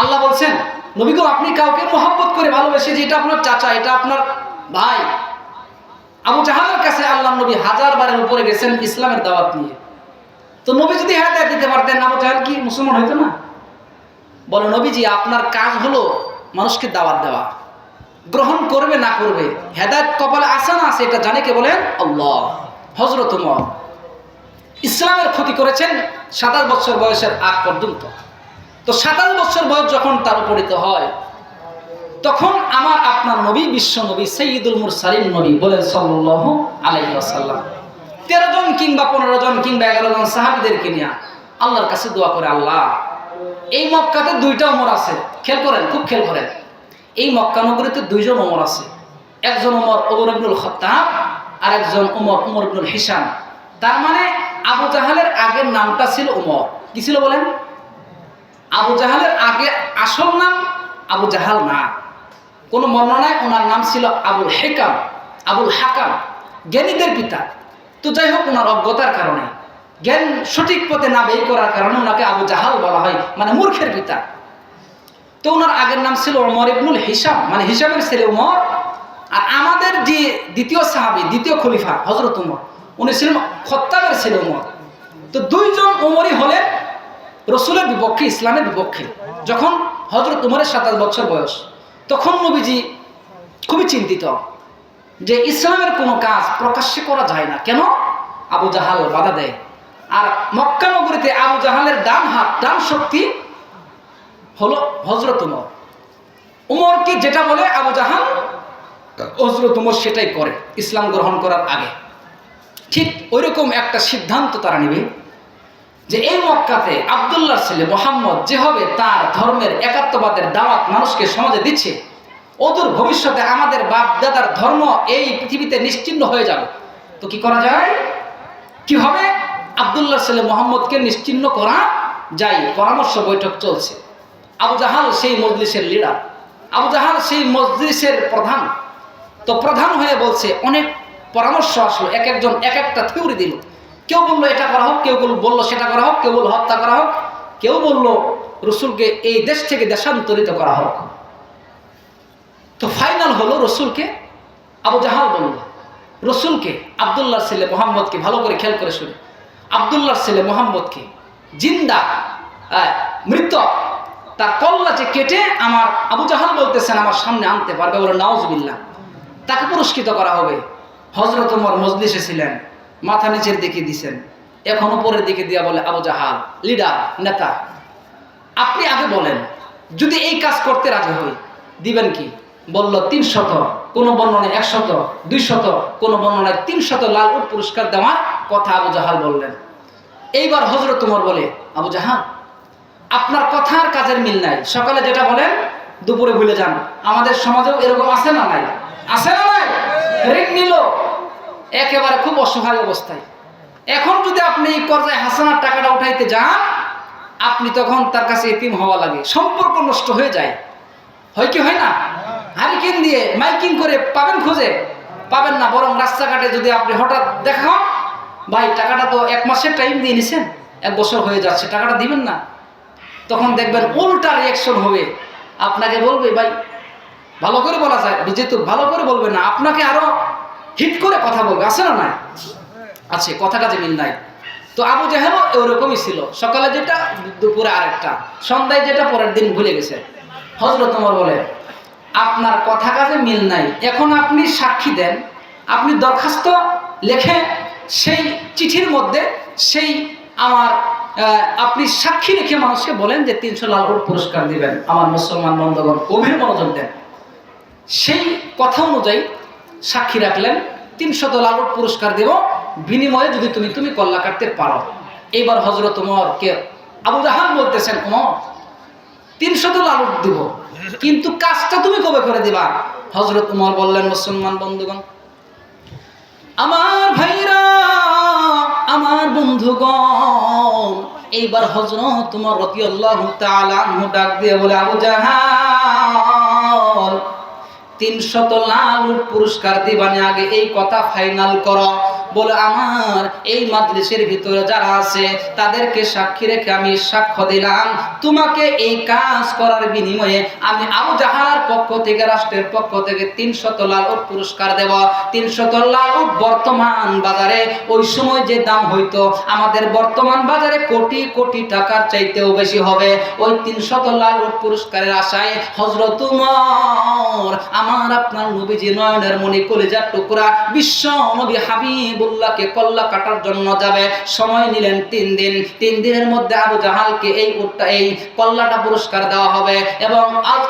আল্লাহ বলছেন, নবী গো, আপনি কাউকে মহব্বত করে ভালোবেসে, যে এটা আপনার চাচা, এটা আপনার ভাই। আবু জাহালের কাছে আল্লাহ নবী 1000 বারের উপরে গেছেন ইসলামের দাওয়াত নিয়ে। তো নবী যদি হেদায়েত দিতে পারতেন, আবু জাহাল কি মুসলমান হইতো না? বলে, নবীজি আপনার কাজ হলো মানুষকে দাওয়াত দেওয়া, গ্রহণ করবে না করবে, হেদায়েত কপালে আছে না আছে এটা জানে কে বলেন? আল্লাহ। হযরত ওমর ইসলামের ক্ষতি করেছেন 27 বছর বয়সের আগ পর্যন্ত। তো 27 বছর বয়স যখন তার উপনীত হয়, তখন আমার আপনার নবী, বিশ্ব নবী, সাইয়্যিদুল মুরসালিন নবী বলেন সাল্লাল্লাহু আলাইহি ওয়াসাল্লাম, 13 জন কিংবা 15 জন কিংবা 11 জন সাহাবীদেরকে নিয়ে আল্লাহর কাছে দোয়া করে, আল্লাহ, এই মক্কাতে 2টা ওমর আছে। খেয়াল করেন, খুব খেয়াল করেন। এই মক্কা নগরীতে 2 জন ওমর আছে। একজন ওমর ইবনুল খাত্তাব, আর একজন ওমর ইবনুল হিশাম। তার মানে আবু জাহালের আগের নামটা ছিল ওমর। কি ছিল বলেন? আবু জাহালের আগে আসল নাম আবু জাহাল না। কোন বর্ণনায় ওনার নাম ছিল আবুল হিকাম, আবুল হাকাম, জ্ঞানীদের পিতা। তো যাই হোক, ওনার অজ্ঞতার কারণে, জ্ঞান সঠিক পথে না ব্যয় করার কারণে ওনাকে আবু জাহাল বলা হয়, মানে মূর্খের পিতা। তো ওনার আগের নাম ছিল ওমর ইবনুল হিশাম, মানে হিশামের ছেলে ওমর। আর আমাদের যে দ্বিতীয় সাহাবী, দ্বিতীয় খলিফা হযরত ওমর, উনি ছিলেন খত্তাবের ছেলে ওমর। তো 2 জন ওমরই হলেন রাসূলের বিপক্ষে, ইসলামের বিপক্ষে। যখন হযরত ওমরের 27 বছর বয়স, তখন নবীজি খুবই চিন্তিত যে ইসলামের কোনো কাজ প্রকাশ্যে করা যায় না। কেন? আবু জাহাল বাধা দেয়। আর মক্কা নগরীতে আবু জাহালের ডান হাত, ডান শক্তি হলো হযরত ওমর। ওমরকে যেটা বলে আবু জাহাল, হযরত ওমর সেটাই করে ইসলাম গ্রহণ করার আগে। ঠিক ওইরকম একটা সিদ্ধান্ত তারা নেবে যে এই মক্কাতে আব্দুল্লাহর ছেলে মুহাম্মদ যেভাবে তার ধর্মের একাত্মবাদের দাওয়াত মানুষকে সমাজে দিচ্ছে, অদূর ভবিষ্যতে আমাদের বাপ দাদার ধর্ম এই পৃথিবীতে নিশ্চিহ্ন হয়ে যাবে। তো কি করা যায়? কিভাবে আব্দুল্লাহর ছেলে মুহাম্মদকে নিশ্চিহ্ন করা যায়? পরামর্শ বৈঠক চলছে। আবু জাহাল সেই মজলিসের লিডার, আবু জাহাল সেই মজলিসের প্রধান। তো প্রধান হয়ে বলছে, অনেক পরামর্শ আসলো, এক একজন এক একটা থিওরি দিল। কেউ বললো এটা করা হোক, কেউ বললো সেটা করা হোক, কেউ বললো হত্যা করা হোক, কেউ বললো রসুলকে এই দেশ থেকে দেশান্তরিত করা হোক। তো ফাইনাল হলো রসুলকে, আবু জাহাল বলল রসুলকে, আব্দুল্লাহর ছেলে মুহাম্মদকে, ভালো করে খেয়াল করে শুনে, আব্দুল্লাহর ছেলে মুহাম্মদকে জিন্দা, মৃত, তার কল্লা যে কেটে আমার আবু জাহাল বলতেছেন আমার সামনে আনতে পারবে, বলে নাউজুবিল্লাহ, তাকে পুরস্কৃত করা হবে। হযরত ওমর মজলিসে ছিলেন, মাথা নিচের দিকে দিছেন, এখন উপরের দিকে দিয়া বলে, আবু জাহাল লিডার, নেতা, আপনি আগে বলেন, যদি এই কাজ করতে রাজি হই দিবেন কি? বলল 300, কোন বর্ণনায় 100, 200, কোন বর্ণনায় 300 লাল উট পুরস্কার দেওয়ার কথা আবু জাহাল বললেন। এইবার হযরত ওমর বলে, আবু জাহাল আপনার কথার কাজের মিল নাই, সকালে যেটা বলেন দুপুরে ভুলে যান। আমাদের সমাজেও এরকম আছে না নাই? আছে না নাই? ঋণ নিল একেবারে খুব অসহায় অবস্থায়। এখন যদি আপনি এই পর্যায়ে হাসানার টাকাটা উঠাইতে যান, আপনি তখন তার কাছে এতিম হওয়া লাগে, সম্পর্ক নষ্ট হয়ে যায়। হয় কি হয় না? হারিকেন দিয়ে মাইকিং করে পাবেন, খুঁজে পাবেন না। বরং রাস্তাঘাটে যদি আপনি হঠাৎ দেখা, ভাই টাকাটা তো 1 মাসের টাইম দিয়ে নিছেন, 1 বছর হয়ে যাচ্ছে, টাকাটা দিবেন না, তখন দেখবেন উল্টা রিয়াকশন হবে। আপনাকে বলবে, ভাই ভালো করে বলা যায়, যেহেতু ভালো করে বলবে না, আপনাকে আরো হিট করে কথা বলবে। আছে না নাই? আছে, কথা কাজে মিল নাই। তো আবু জাহেলও ওরকমই ছিল, সকালে যেটা দুপুরে আরেকটা, সন্ধ্যায় যেটা পরের দিন ভুলে গেছে। হযরত ওমর বলে, আপনার কথা কাজে মিল নাই, এখন আপনি সাক্ষী দেন, আপনি দরখাস্ত লেখে সেই চিঠির মধ্যে সেই আমার আপনি সাক্ষী রেখে মানুষকে বলেন যে 300 লাল উট পুরস্কার দিবেন। আমার মুসলমান বন্ধুগণ গভীর মনোযোগ দেন। সেই কথা অনুযায়ী সাক্ষী রাখলেন, 300 লাল উট পুরস্কার দেব, বিনিময়ে যদি তুমি কল্লা কাটতে পারো। এইবার হযরত ওমরকে আবু জাহাল বলতেছেন, ওমর 300 লাল উট দিব, কিন্তু কাজটা তুমি কবে করে দিবা? হযরত ওমর বললেন, মুসলমান বন্ধুগণ, আমার ভাইরা, আমার বন্ধুগণ, এইবার হযরত ওমর রাদিয়াল্লাহু তাআলা আনহু ডাক দিয়ে বলে, আবু জাহাল 300 লাল উট পুরস্কার দিবানে আগে এই কথা ফাইনাল করো। বলে, আমার এই মাজলিসের ভিতরে যারা আছে তাদেরকে সাক্ষী রেখে আমি সাক্ষ্য দিলাম, তোমাকে এই কাজ করার বিনিময়ে আমি আবু জাহালের পক্ষ থেকে, রাষ্ট্রের পক্ষ থেকে 300 লাল উট পুরস্কার দেব। 300 লাল উট বর্তমান বাজারে ওই সময় যে দাম হইতো, আমাদের বর্তমান বাজারে কোটি কোটি টাকার চাইতেও বেশি হবে। ওই 300 লাল উট পুরস্কারের আশায় হযরত ওমর আমার আপনার নবীজি নয়নের মণি কলিজার টুকরা বিশ্ব নবী হাবিবুল্লাহকে কল্লা কাটার জন্য যাবে। সময় নিলেন 3 দিন। 3 দিনের মধ্যে আবু জাহালকে এই কল্লাটা পুরস্কার দেওয়া হবে এবং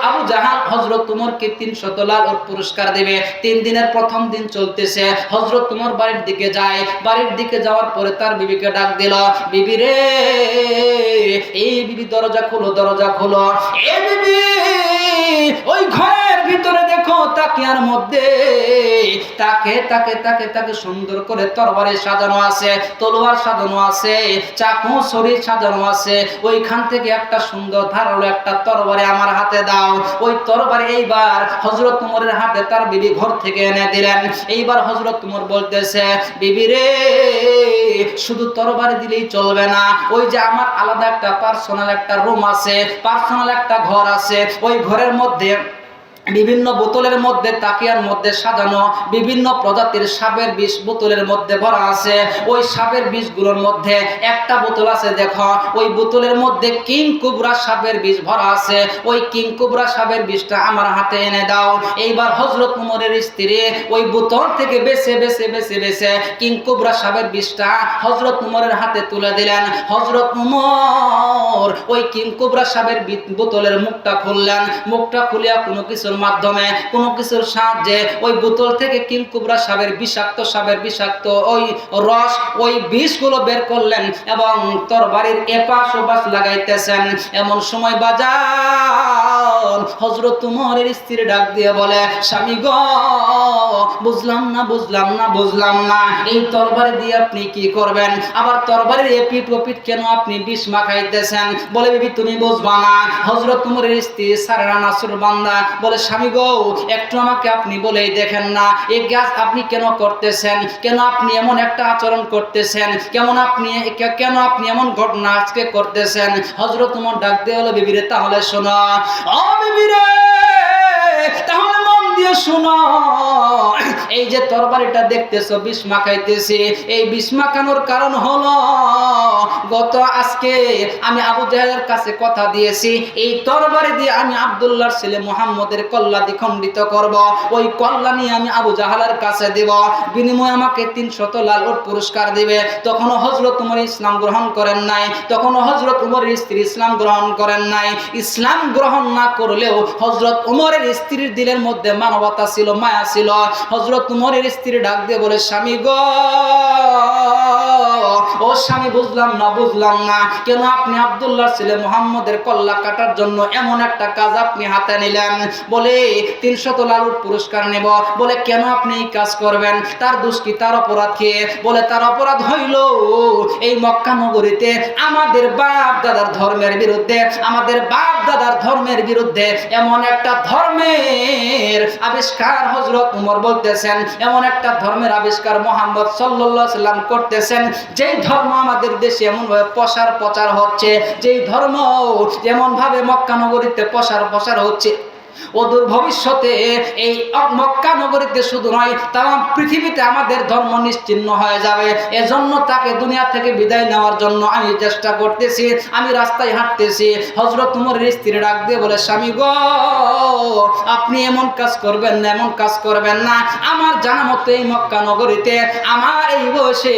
আবু জাহাল হযরত ওমরকে 300 লাল উট পুরস্কার দেবে। 3 দিনের প্রথম দিন চলতেছে, হযরত ওমর বাড়ির দিকে যায়। বাড়ির দিকে যাওয়ার পরে তার বিবিকে ডাক দিল, বিবি রে, এই বিবি দরজা খোলো, দরজা খোলো। এ বিবি, ওই ঘরের ভিতরে দেখো তাকিয়ার মধ্যে তাকে সুন্দর করে তরবারি সাজানো আছে, তলোয়ার সাজানো আছে, চাকু ছুরি সাজানো আছে। ওইখান থেকে একটা সুন্দর ধারালো একটা তরবারি আমার হাতে দাও। ওই তরবারি এইবার হযরত ওমরের হাতে তার বিবি ঘর থেকে এনে দিলেন। এইবার হযরত ওমর বলতেছে, বিবি রে, শুধু তরবারি দিলেই চলবে না, ওই যে আমার আলাদা একটা পার্সোনাল একটা রুম আছে, পার্সোনাল একটা ঘর আছে। ওই ঘরের মধ্যে বিভিন্ন বোতলের মধ্যে, তাকিয়ার মধ্যে সাজানো বিভিন্ন প্রজাতির সাপের বিষ বোতলের মধ্যে ভরা আছে। ওই সাপের বিষগুলোর মধ্যে একটা বোতল আছে, দেখো ওই বোতলের মধ্যে কিং কোবরা সাপের বিষ ভরা আছে। ওই কিং কোবরা সাপের বিষটা আমার হাতে এনে দাও। এইবার হযরত ওমরের স্ত্রী ওই বোতল থেকে বেছে কিং কোবরা সাপের বিষটা হযরত ওমরের হাতে তুলে দিলেন। হযরত ওমর ওই কিং কোবরা সাপের বোতলের মুখটা খুললেন। মুখটা খুলিয়া কোনো কিছুর মাধ্যমে, কোনো কিছুর সাহায্যে ওই বোতল থেকে কিং কোবরা সাপের বিষাক্ত ওই রস, ওই বিষগুলো বের করলেন এবং তরবারির এপাশ ওপাশ লাগাইতেছেন। এমন সময় বাজার হযরত ওমরের স্ত্রী ডাক দিয়ে বলে, স্বামী গো, বুঝলাম না এই তরবারি দিয়ে আপনি কি করবেন? আবার তরবারির এপিট ওপিট কেন আপনি বিষ মাখাইতেছেন? বলে, বিবি তুমি বুঝবা না। হযরত ওমরের স্ত্রী সারা নাসুর বান্দা বলে, স্বামী গো, একটু আমাকে আপনি বলেই দেখেন না, এই কাজ আপনি কেন করতেছেন? কেন আপনি এমন একটা আচরণ করতেছেন? কেন আপনি এমন ঘটনা আজকে করতেছেন? হযরত ওমর ডাক দিয়ে বলে, বিবি রে, তাহলে শোনো। ও বিবি রে, তাহলে মন দিয়ে বুঝে শুনো, এই যে তরবারিটা দেখতেছো বিষ মাখাইতেছে, এই বিষ মাখানোর কারণ হলো আজকে আমি আবু জাহেলের কাছে কথা দিয়েছি, এই তরবারি দিয়ে আমি আব্দুল্লাহর ছেলে মুহাম্মদের কল্লা দ্বিখণ্ডিত করব। ওই কল্লা নিয়ে আমি আবু জাহেলের কাছে দেব, বিনিময়ে আমাকে 300 লাল উট পুরস্কার দিবে। তখনও হযরত উমর ইসলাম গ্রহণ করেন নাই, তখনও হযরত উমরের স্ত্রী ইসলাম গ্রহণ করেন নাই। ইসলাম গ্রহণ না করলেও হযরত উমরের স্ত্রীর দিলের মধ্যে মানবতা ছিল, মায়া ছিল। হযরত উমরের স্ত্রী ডাক দিয়ে বলে, স্বামী গো, ও স্বামী, বুঝলাম না কেন আপনি আব্দুল্লাহর ছেলে মুহাম্মদের কল্লা কাটার জন্য এমন একটা কাজ আপনি হাতে নিলেন। বলে 300 লাল উট পুরস্কার নেব। বলে কেন আপনি এই কাজ করবেন? তার দোষ কি, তার অপরাধ কি? বলে তার অপরাধ হইল এই মক্কা নগরীতে আমাদের বাপ দাদার ধর্মের বিরুদ্ধে, আমাদের বাপ দাদার ধর্মের বিরুদ্ধে এমন একটা ধর্মের আবিষ্কার হযরত উমর বলতেছেন, এমন একটা ধর্মের আবিষ্কার মুহাম্মদ সাল্লাল্লাহু আলাইহি সাল্লাম করতেছেন, যেই ধর্ম আমাদের দেশে এমন ভাবে প্রচার হচ্ছে, যেই ধর্ম যেমন ভাবে মক্কা নগরীতে প্রচার হচ্ছে, অদূর ভবিষ্যতে এই মক্কা নগরীতে শুধু নয়, তাম পৃথিবীতে আমাদের ধর্ম নিশ্চিহ্ন হয়ে যাবে। এজন্য তাকে দুনিয়া থেকে বিদায় নেওয়ার জন্য আমি চেষ্টা করতেছি, আমি রাস্তায় হাঁটতেছি। হযরত উমরের স্ত্রী ডাক দিয়ে বলে, স্বামী গো, আপনি এমন কাজ করবেন না, এমন কাজ করবেন না। আমার জানা মতো এই মক্কা নগরীতে আমার এই বয়সে,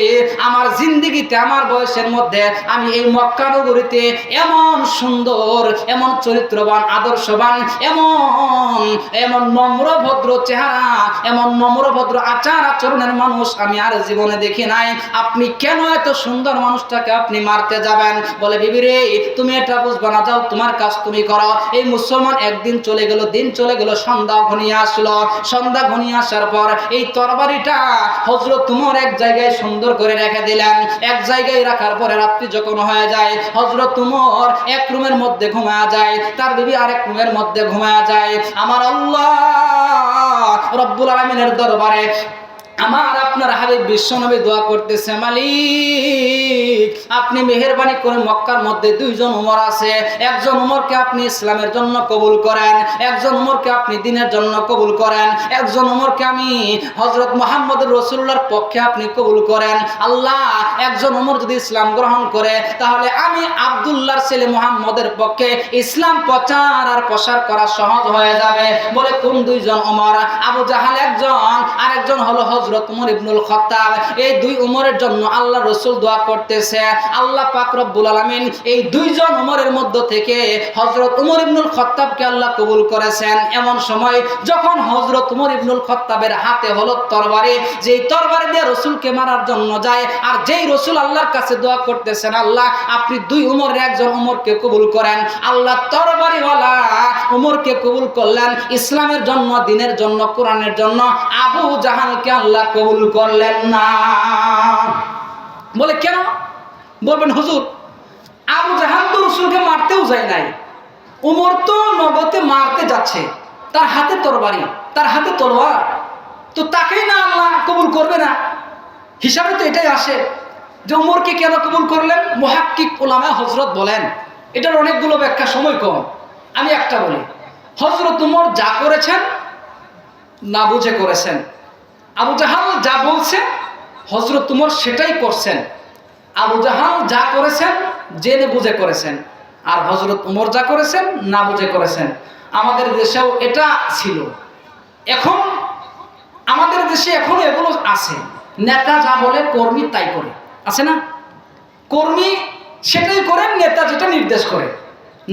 আমার জিন্দেগিতে, আমার বয়সের মধ্যে আমি এই মক্কা নগরীতে এমন সুন্দর, এমন চরিত্রবান, আদর্শবান, এমন নম্র ভদ্র চেহারা, এমন নম্র ভদ্র আচার আচরণের মানুষ আমি আর জীবনে দেখি নাই। আপনি কেন এত সুন্দর মানুষটাকে আপনি মারতে যাবেন? বলে, বিবি রে, তুমি এটা বুঝবা না, যাও তোমার কাজ তুমি করো। এই মুসলমান একদিন চলে গেল, দিন চলে গেল, সন্ধ্যা ঘনিয়ে আসলো। সন্ধ্যা ঘনিয়ে আসার পর এই তরবারিটা হযরত উমর এক জায়গায় সুন্দর করে রেখে দিলেন। এক জায়গায় রাখার পরে রাত্রি যখন হয়ে যায়, হযরত উমর এক রুমের মধ্যে ঘুমায়া যায়, তার বিবি আরেক রুমের মধ্যে ঘুমায়া যায়। আমার আল্লাহ রব্বুল আলামিনের দরবারে আমার আপনার হাবিব বিশ্বনবী দোয়া করতেছে, মালিক আপনি মেহেরবানি করে মক্কার মধ্যে 2 জন উমর আছে, একজন উমরকে আপনি ইসলামের জন্য কবুল করেন, একজন উমরকে আপনি দ্বীনের জন্য কবুল করেন, একজন উমরকে আমি হযরত মুহাম্মদ রাসূলুল্লাহর পক্ষে আপনি কবুল করেন। আল্লাহ, একজন উমর যদি ইসলাম গ্রহণ করে, তাহলে আমি আব্দুল্লাহর ছেলে মুহাম্মদের পক্ষে ইসলাম প্রচার আর প্রসার করা সহজ হয়ে যাবে। বলে, কোন 2 জন উমর? আবু জাহাল একজন, আর একজন হলো হযরত উমর ইবনুল খাত্তাব। এই 2 উমরের জন্য আল্লাহ রাসূল দোয়া করতেছে। আল্লাহ পাক রব্বুল আলামিন এই 2 জন উমরের মধ্য থেকে হযরত উমর ইবনুল খাত্তাবকে আল্লাহ কবুল করেছেন। এমন সময় যখন হযরত উমর ইবনুল খাত্তাবের হাতে হলো তরবারি, যেই তরবারি দিয়ে রাসূলকে মারার জন্য যায়, আর যেই রাসূল আল্লাহর কাছে দোয়া করতেছেন, আল্লাহ আপনি 2 উমরের একজন উমরকে কবুল করেন, আল্লাহ তরবারিওয়ালা উমরকে কবুল করলেন। ইসলামের জন্য, দ্বীনের জন্য, কোরআনের জন্য আবু জাহালকে আল্লাহ কবুল করলেন না। বলে কেন? বলবেন, হুজুর আবু জাহাল তো রাসূলকে মারতেও যায় নাই, উমর তো নগদে মারতে যাচ্ছে, তার হাতে তরবারি, তার হাতে তলোয়ার, তো তাকেই না আল্লাহ কবুল করবে না? হিসাবে তো এটাই আসে যে উমরকে কেন কবুল করলেন। মুহাক্কিক উলামা হযরত বলেন, এটার অনেকগুলো ব্যাখ্যা, সময় কম, আমি একটা বলি। হযরত উমর যা করেছেন না বুঝে করেছেন। আবু জাহাল যা বলছে হযরত উমর সেটাই করছেন। আবু জাহাল যা করেছেন জেনে বুঝে করেছেন, আর হযরত উমর যা করেছেন না বুঝে করেছেন। আমাদের দেশেও এটা ছিল, এখন আমাদের দেশে এখনো এগুলো আছে। নেতা যা বলে কর্মী তাই করে, আছে না? কর্মী সেটাই করেন, নেতা যেটা নির্দেশ করে।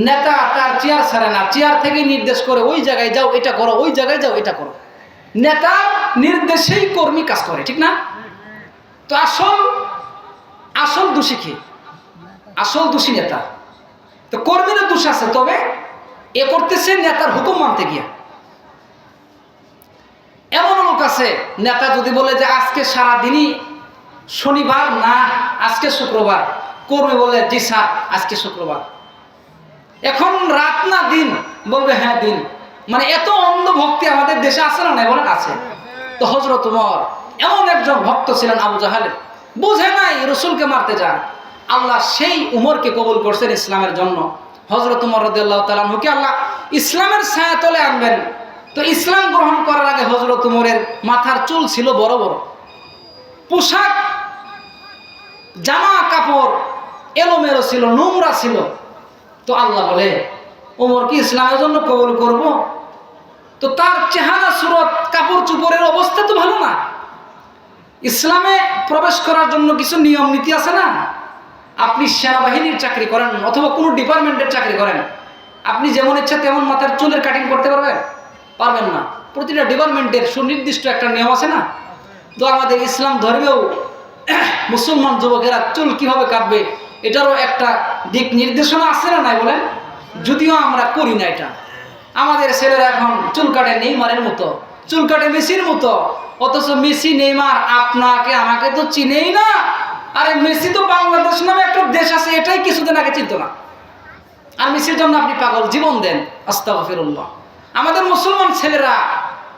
নেতা তার চেয়ার ছাড়ে না, চেয়ার থেকেই নির্দেশ করে, ওই জায়গায় যাও এটা করো, ওই জায়গায় যাও এটা করো। নেতা নির্দেশেই কর্মী কাজ করে, ঠিক না? তো আসল দোষী কি? আসল দোষী নেতা। তো কর্মীরও দোষ আছে, তবে এ করতেছে নেতার হুকুম মানতে গিয়া। এমন লোক আছে, নেতা যদি বলে যে আজকে সারাদিনই শনিবার না, আজকে শুক্রবার, কর্মী বলে জি স্যার আজকে শুক্রবার। এখন রাত না দিন, বলবে হ্যাঁ দিন। মানে এত অন্ধ ভক্তি আমাদের দেশে আছে না? বলেন আছে। তো হযরত উমর এমন একজন ভক্ত ছিলেন আবু জাহালের, বুঝে নাই রাসূলকে মারতে যায়। আল্লাহ সেই উমরকে কবুল করছেন ইসলামের জন্য। হযরত উমর রাদিয়াল্লাহু তাআলা আনহুকে আল্লাহ ইসলামের ছায়াতলে আনবেন। তো তো ইসলাম গ্রহণ করার আগে হযরত উমরের মাথার চুল ছিল বড় বড়, পোশাক জামা কাপড় এলোমেলো ছিল, নোংরা ছিল। তো আল্লাহ বলে ওমর কি ইসলামের জন্য কবুল করব? তো তার চেহারা সুরত কাপড় চোপড়ের অবস্থা তো ভালো না। ইসলামে প্রবেশ করার জন্য কিছু নিয়ম নীতি আছে না? আপনি সেনাবাহিনীর চাকরি করেন অথবা কোনো ডিপার্টমেন্টের চাকরি করেন, আপনি যেমন ইচ্ছা তেমন মাথার চুলের কাটিং করতে পারবেন? পারবেন না। প্রতিটা ডিপার্টমেন্টের সুনির্দিষ্ট একটা নিয়ম আছে না? তো আমাদের ইসলাম ধর্মেও মুসলমান যুবকেরা চুল কিভাবে কাটবে এটারও একটা দিক নির্দেশনা আছে না নাই বলেন? যদিও আমরা করি না এটা। আমাদের ছেলেরা এখন চুল কাটে নেইমারের মতো, চুল কাটে মেসির মতো, অথচ মেসি নেইমার আপনাকে আমাকে তো চিনেই না। আরে মেসি তো বাংলাদেশ নামে একটা দেশ আছে, এটাই কিছুদিন আগে চিনত না, আর মেসির জন্য আপনি পাগল জীবন দেন। আস্তাগফিরুল্লাহ। আমাদের মুসলমান ছেলেরা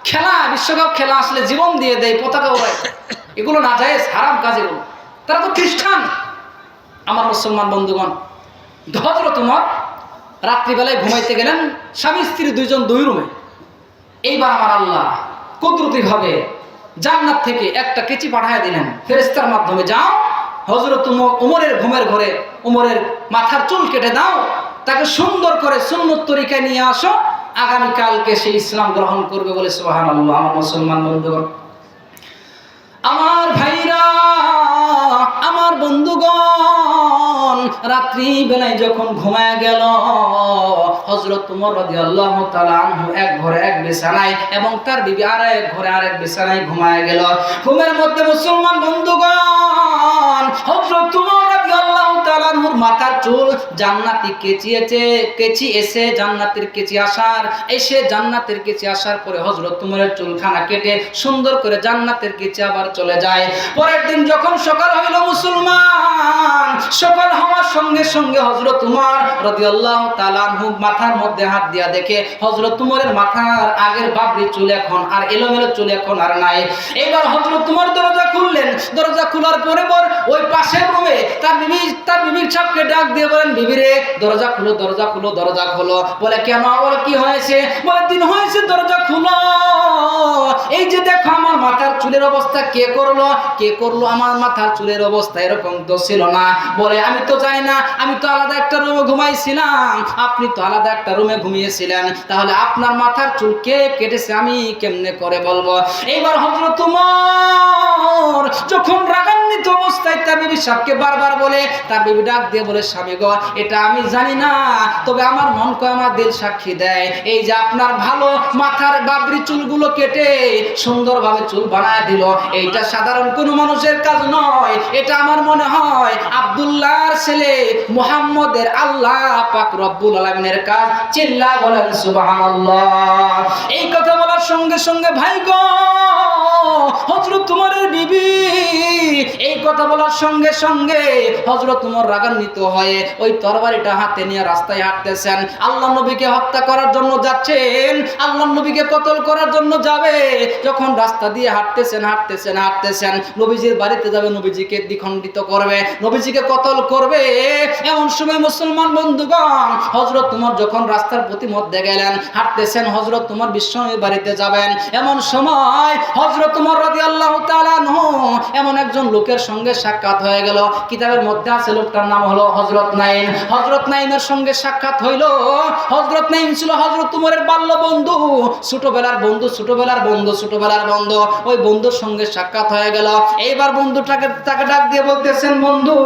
খেলা, বিশ্বকাপ খেলা আসলে জীবন দিয়ে দেয়, পতাকা ওড়ায়। এগুলো না জায়েজ, হারাম কাজ এগুলো। তারা তো খ্রিস্টান। আমার মুসলমান বন্ধুগণ, হযরত উমর রাত্রিবেলায় ঘুমাইতে গেলেন, স্বামী স্ত্রী দুইজন দুই রুমে। এইবার আমার আল্লাহ কুদরতি ভাবে জান্নাত থেকে একটা কেচি পাঠিয়ে দিলেন ফেরেশতার মাধ্যমে, যাও হযরত উমরের ঘুমের ঘরে উমরের মাথার চুল কেটে দাও, তাকে সুন্দর করে সুন্নত তরিকায় নিয়ে আসো, আগামীকালকে সে ইসলাম গ্রহণ করবে বলে। সুবহানাল্লাহ। আমার মুসলমান বন্ধুগণ, আমার ভাইরা, আমার বন্ধুগণ, রাত্রি বেলায় যখন ঘুমায় গেল হযরত উমর রাদিয়াল্লাহু তাআলা আনহু এক ঘরে এক বিছানায় এবং তার বিবি আর এক ঘরে আরেক বিছানায় ঘুমায় গেল। ঘুমের মধ্যে মুসলমান বন্ধুগণ, হযরত উমর রাদিয়াল্লাহু তাআলা আনহুর মাথার চুল জান্নাতি কেচি এসে জান্নাতের কেচি আসার পরে হযরত উমরের চুলখানা কেটে সুন্দর করে জান্নাতের কেচি আবার চলে যায়। পরের দিন যখন সকাল হইল মুসলমান, সকাল হওয়ার সঙ্গে সঙ্গে হযরত উমর রাদিয়াল্লাহু তাআলা আনহু মাথার মধ্যে হাত দিয়া দেখে হযরত উমরের মাথার আগের বাবরি চুল এখন আর এলোমেলো চুল এখন আর নাই। এবার হযরত উমর দরজা খুললেন। দরজা খোলার পরে ওই পাশের রুমে তার বিবির চাপকে ডাক দিয়ে বলেন, বিবি রে, দরজা খুলো, দরজা খুলো, দরজা খুলো। বলে কেন? বলে কি হয়েছে? বলে দিন হয়েছে, দরজা খুলো। এই যে দেখো আমার মাথার চুলের অবস্থা কে করলো আমার মাথার চুলের অবস্থা এরকম তো ছিল না। বলে আমি তো জানি না, আমি তো আলাদা একটা রুমে ঘুমাইছিলাম, আপনি তো আলাদা একটা রুমে ঘুমিয়েছিলেন, তাহলে আপনার মাথার চুল কে কেটেছে আমি কেমনে করে বলবো? এইবার হযরত উমর যখন রাগান্বিত অবস্থায় তার বিবি সাহেবকে বারবার বলে, তার বিবি ডাক দিয়ে বলে, স্বামী গো, এটা আমি জানি না, তবে আমার মন কয়, আমার দিল সাক্ষী দেয়, এই যে আপনার ভালো মাথার বাবরি চুলগুলো কেটে সুন্দরভাবে চুল বানায় দিল, এইটা সাধারণ কোনো মানুষের কাজ নয়, এটা আমার মনে হয় আব্দুল্লাহর ছেলে মুহাম্মদের আল্লাহ পাক রব্বুল আলামিনের কাজ। চিল্লা বলেন সুবহানাল্লাহ। এই কথা বলার সঙ্গে সঙ্গে ভাই গো, হযরত উমরের বিবি এই কথা বলার সঙ্গে সঙ্গে হযরত উমর রাগান্বিত হয়ে ওই তরবারিটা হাতে নিয়ে রাস্তায় হাঁটতেছেন। আল্লাহর নবীকে হত্যা করার জন্য যাচ্ছেন, আল্লাহর নবীকে কতল করার জন্য যাবে। যখন রাস্তা দিয়ে হাঁটতেছেন নবীজির বাড়িতে যাবে, নবীজিকে দ্বিখণ্ডিত করবে, নবীজিকে কতল করবে, এমন সময় মুসলমান বন্ধুগণ হযরত উমর যখন রাস্তার প্রতি মধ্যে গেলেন, হাঁটতেছেন, হযরত উমর বিশ্বনবীর বাড়িতে যাবেন, এমন সময় হযরত উমর রাদিয়াল্লাহু তাআলা আনহু এমন একজন লোকের সঙ্গে সাক্ষাৎ হয়ে গেল। কিতাবের মধ্যে আছে লোকটার নাম হলো হযরত নাঈম। হযরত নাঈমের সঙ্গে সাক্ষাৎ হইল। হযরত নাঈম ছিল হযরত উমরের বাল্য বন্ধু, ছোটবেলার বন্ধু। ওই বন্ধুর সঙ্গে সাক্ষাৎ হয়ে গেল। এইবার বন্ধুটাকে তাকে ডাক দিয়ে বলতেছেন, বন্ধু